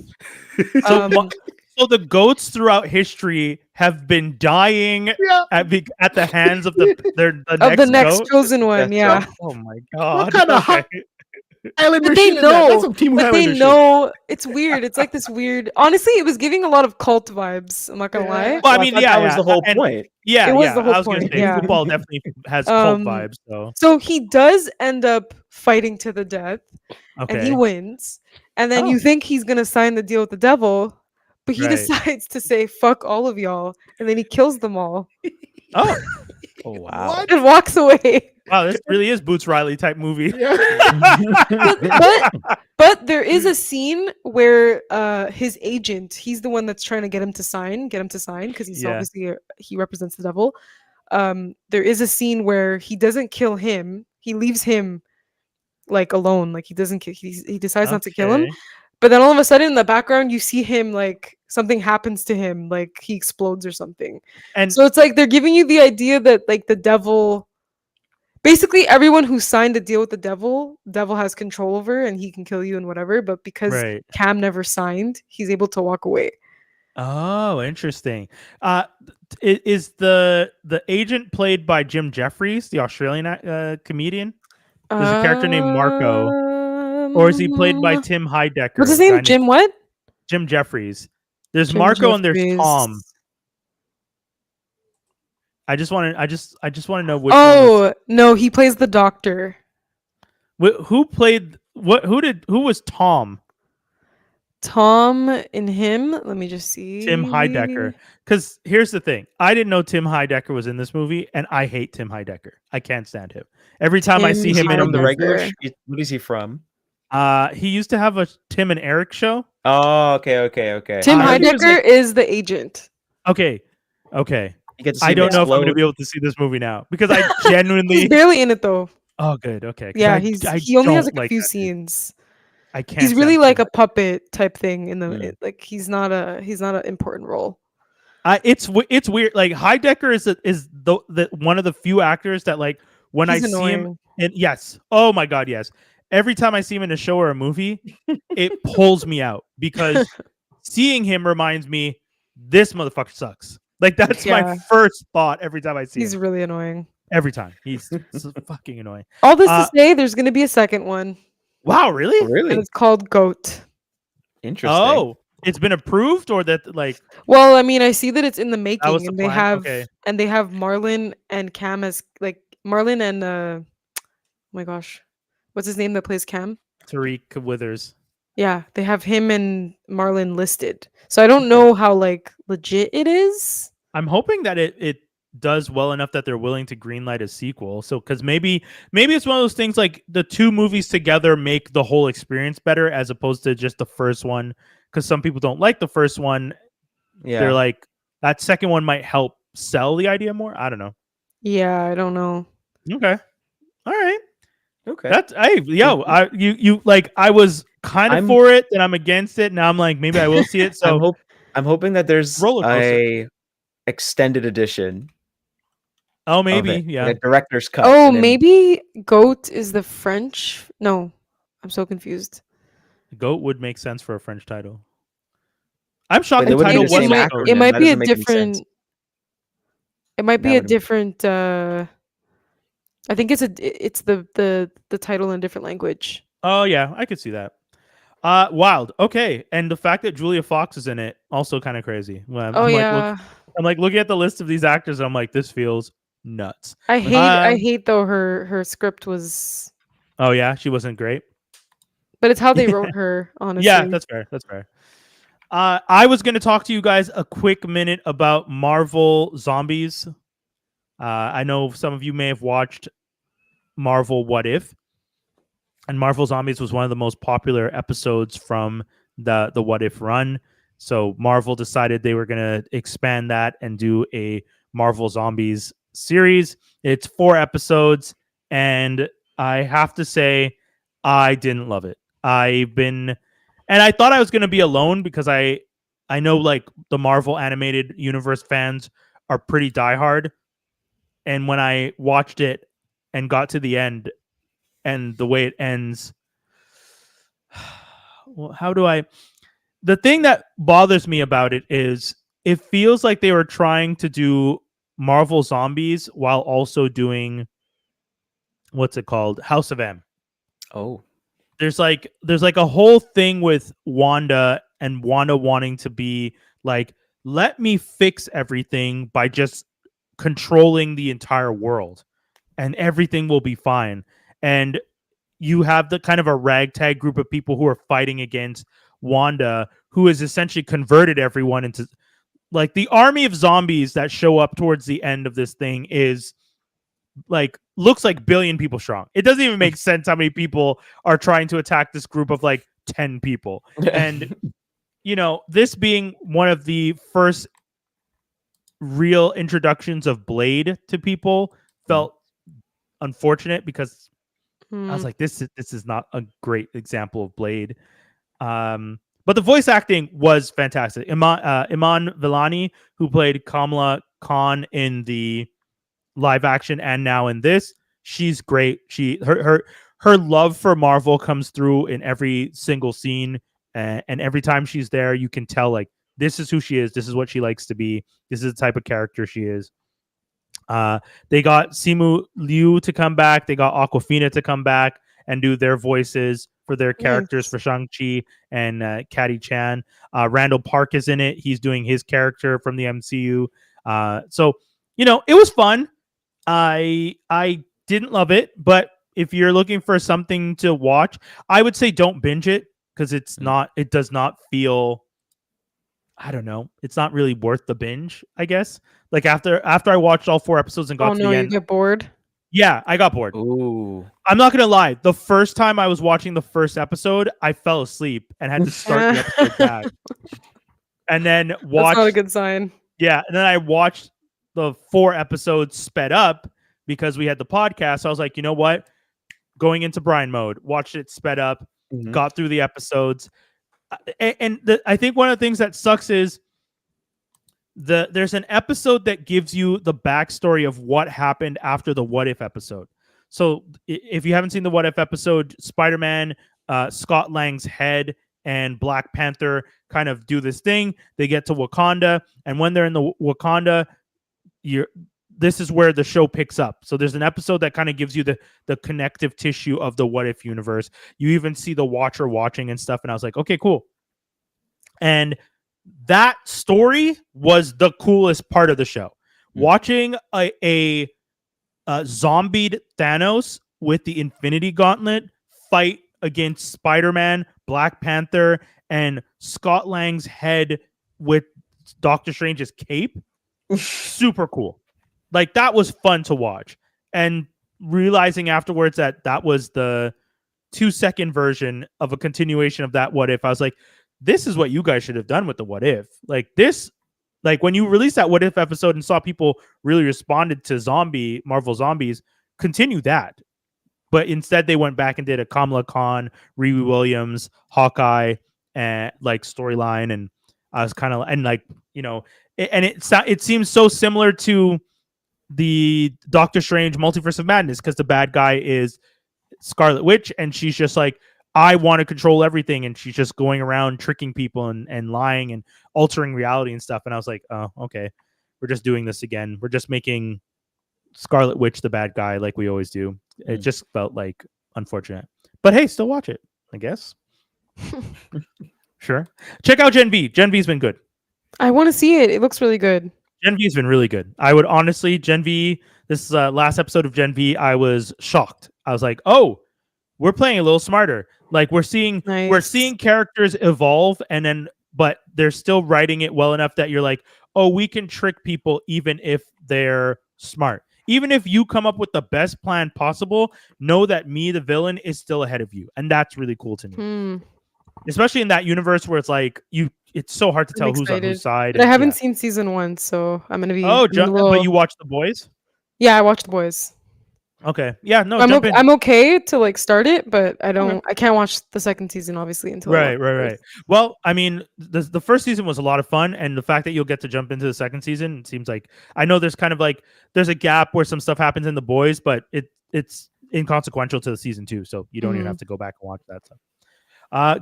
So the goats throughout history have been dying at the hands of the next goat? chosen one. Yeah. Oh my god. What kind of Highlander But they shit is that? know. That's some Team But Highlander they shit. know. It's weird. It's like this weird. Honestly, it was giving a lot of cult vibes. I'm not gonna lie. Well, I mean, that was the whole point. Yeah, It was the whole I was gonna point, say yeah. football definitely has cult vibes. So he does end up fighting to the death, and he Okay. wins. And then you think he's gonna sign the deal with the devil, but he Right. decides to say "fuck all of y'all," and then he kills them all Oh. Oh wow. and walks away. Wow, this really is Boots Riley type movie. But there is a scene where his agent, he's the one that's trying to get him to sign because he's Yeah. obviously he represents the devil. There is a scene where he doesn't kill him. He leaves him like alone. Like he doesn't he decides not to kill him. Okay. But then all of a sudden in the background you see him like something happens to him, like he explodes or something. And So it's like they're giving you the idea that like the devil, basically everyone who signed a deal with the devil has control over and he can kill you and whatever. But because right. Cam never signed, he's able to walk away. Oh, interesting. Is the agent played by Jim Jeffries, the Australian comedian? There's a character named Marco, or is he played by Tim Heidecker? What's his a guy name? named Jim what? Jim Jeffries. There's Jim Marco and there's Jeffries. Tom. I just want to know which one was, Oh no, he plays the doctor. who played what? Who was Tom? Tom in him. Let me just see. Tim Heidecker. Because here's the thing, I didn't know Tim Heidecker was in this movie, and I hate Tim Heidecker. I can't stand him. Every time I Tim see him in a from the movie, regular. Heidecker. What is he from? he used to have a Tim and Eric show. Oh, okay. Tim I think it was Heidecker is the agent. Okay. You get to see I him don't know if I'm going to explode. be able to see this movie now because I genuinely. He's barely in it though. Oh, good. Okay. 'Cause Yeah, I he only has don't like a few that dude. scenes. I can't. He's really stand like Tim. a puppet type thing in the Mm. like he's not an important role. It's weird. Like Heidecker is the one of the few actors that like when He's I see him. annoying. And yes. Oh my God. Yes. Every time I see him in a show or a movie, it pulls me out because seeing him reminds me this motherfucker sucks. Like that's my Yeah. first thought every time I see He's him. really annoying. Every time he's so fucking annoying. All this to say, there's gonna be a second one, Wow. Really? Oh, really and it's called Goat. interesting. Oh, it's been approved, or that like Well, I mean, I see that it's in the making, was the and plan? Okay. they have Marlon and Cam as like Marlon and oh my gosh, what's his name that plays Cam? Tariq Withers. Yeah, they have him and Marlon listed. So I don't know how like legit it is. I'm hoping that it does well enough that they're willing to greenlight a sequel. So because maybe it's one of those things like the two movies together make the whole experience better as opposed to just the first one. Because some people don't like the first one. Yeah. They're like that second one might help sell the idea more. I don't know. Yeah, I don't know. Okay. All right. Okay. That's yo. You like I was kind of I'm- for it, then I'm against it. Now I'm like maybe I will see it. So I'm hoping that there's Roller coaster. a extended edition. oh of maybe it, yeah. like a director's cut. Oh, and then- maybe Goat is the French. No, I'm so confused. Goat would make sense for a French title. I'm shocked But the it wouldn't be title the same wasn't. actor. It might That be a doesn't make any sense. different. It might be That a wouldn't- different. I think it's the title in a different language. Oh yeah, I could see that. Wild. Okay, and the fact that Julia Fox is in it also kind of crazy. Well, Oh I'm yeah, I'm like looking at the list of these actors, and I'm like, this feels nuts. I Um, hate though her script was, Oh yeah, she wasn't great. but it's how they wrote her. Honestly, Yeah, that's fair. That's fair. I was going to talk to you guys a quick minute about Marvel Zombies. I know some of you may have watched Marvel What If, and Marvel Zombies was one of the most popular episodes from the What If run. So Marvel decided they were going to expand that and do a Marvel Zombies series. It's 4 episodes, and I have to say, I didn't love it. And I thought I was going to be alone because I know like the Marvel animated universe fans are pretty diehard. And when I watched it and got to the end and the way it ends, well, the thing that bothers me about it is it feels like they were trying to do Marvel Zombies while also doing what's it called? House of M. Oh. There's like a whole thing with Wanda and Wanda wanting to be like, let me fix everything by just controlling the entire world and everything will be fine. And you have the kind of a ragtag group of people who are fighting against Wanda, who has essentially converted everyone into like the army of zombies that show up towards the end of this thing is like looks like billion people strong. It doesn't even make sense how many people are trying to attack this group of like 10 people. And this being one of the first real introductions of Blade to people felt unfortunate, because I was like, this is not a great example of Blade. But the voice acting was fantastic. Iman Vellani, who played Kamala Khan in the live action and now in this, she's great. Her love for Marvel comes through in every single scene, and every time she's there, you can tell like this is who she is. This is what she likes to be. This is the type of character she is. They got Simu Liu to come back. They got Aquafina to come back and do their voices for their characters for Shang-Chi and Catty Chan. Randall Park is in it. He's doing his character from the MCU. So, it was fun. I didn't love it, but if you're looking for something to watch, I would say don't binge it, because it does not feel, I don't know, it's not really worth the binge, I guess. Like after I watched all 4 episodes and got to the end. You get bored? Yeah, I got bored. Ooh. I'm not gonna lie. The first time I was watching the first episode, I fell asleep and had to start the episode back. And then watch. That's not a good sign. Yeah, and then I watched the 4 episodes sped up because we had the podcast. So I was like, you know what? Going into Brian mode, watched it sped up, got through the episodes, and I think one of the things that sucks is there's an episode that gives you the backstory of what happened after the What If episode. So if you haven't seen the What If episode, Spider-Man, Scott Lang's head, and Black Panther kind of do this thing. They get to Wakanda, and when they're in the Wakanda, this is where the show picks up. So there's an episode that kind of gives you the connective tissue of the What If universe. You even see the Watcher watching and stuff, and I was like, okay, cool. And that story was the coolest part of the show. Watching a zombied Thanos with the Infinity Gauntlet fight against Spider-Man, Black Panther, and Scott Lang's head with Doctor Strange's cape. Super cool. Like, that was fun to watch. And realizing afterwards that was the 2-second version of a continuation of that What If, I was like, this is what you guys should have done with the What If. Like this, like when you released that What If episode and saw people really responded to Marvel Zombies, continue that. But instead they went back and did a Kamala Khan, Riri Williams, Hawkeye, and like storyline. And I was kind of, and like, it seems so similar to the Doctor Strange Multiverse of Madness, because the bad guy is Scarlet Witch, and she's just like, I want to control everything, and she's just going around tricking people and lying and altering reality and stuff. And I was like, oh, okay, we're just doing this again. We're just making Scarlet Witch the bad guy like we always do. It just felt like unfortunate. But hey, still watch it, I guess. Sure. Check out Gen V. Gen V's been good. I want to see it. It looks really good. Gen V's been really good. I would honestly, Gen V, this last episode of Gen V, I was shocked. I was like, oh, we're playing a little smarter. Like we're seeing characters evolve, but they're still writing it well enough that you're like, oh, we can trick people even if they're smart. Even if you come up with the best plan possible, know that me, the villain, is still ahead of you. And that's really cool to me. Especially in that universe where it's like it's so hard to tell who's on whose side. But I haven't seen season 1, so I'm gonna be. But you watched The Boys? Yeah, I watched The Boys. Okay. Yeah, no, I'm okay to like start it, but I can't watch the second season obviously until right. Well, I mean, the first season was a lot of fun, and the fact that you'll get to jump into the second season, it seems like, I know there's kind of like there's a gap where some stuff happens in The Boys, but it's inconsequential to the season 2, so you don't even have to go back and watch that stuff.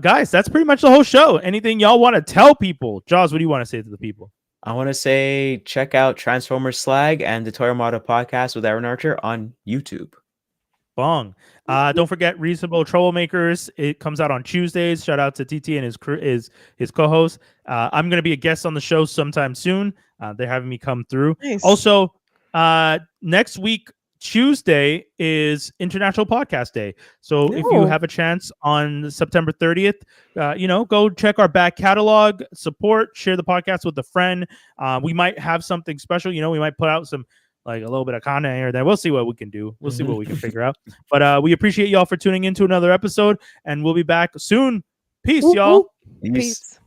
Guys, that's pretty much the whole show. Anything y'all want to tell people? Jaws, what do you want to say to the people? I want to say check out Transformers Slag and the Toy Armada podcast with Aaron Archer on YouTube. Bong. Don't forget Reasonable Troublemakers. It comes out on Tuesdays. Shout out to TT and his co-host. I'm going to be a guest on the show sometime soon. They're having me come through. Nice. Also, next week, Tuesday is International Podcast Day. So if you have a chance on September 30th, go check our back catalog, support, share the podcast with a friend. We might have something special. We might put out some like a little bit of content here. Then we'll see what we can do. We'll see what we can figure out. But we appreciate y'all for tuning into another episode, and we'll be back soon. Peace, Whoop, y'all. whoop. Peace.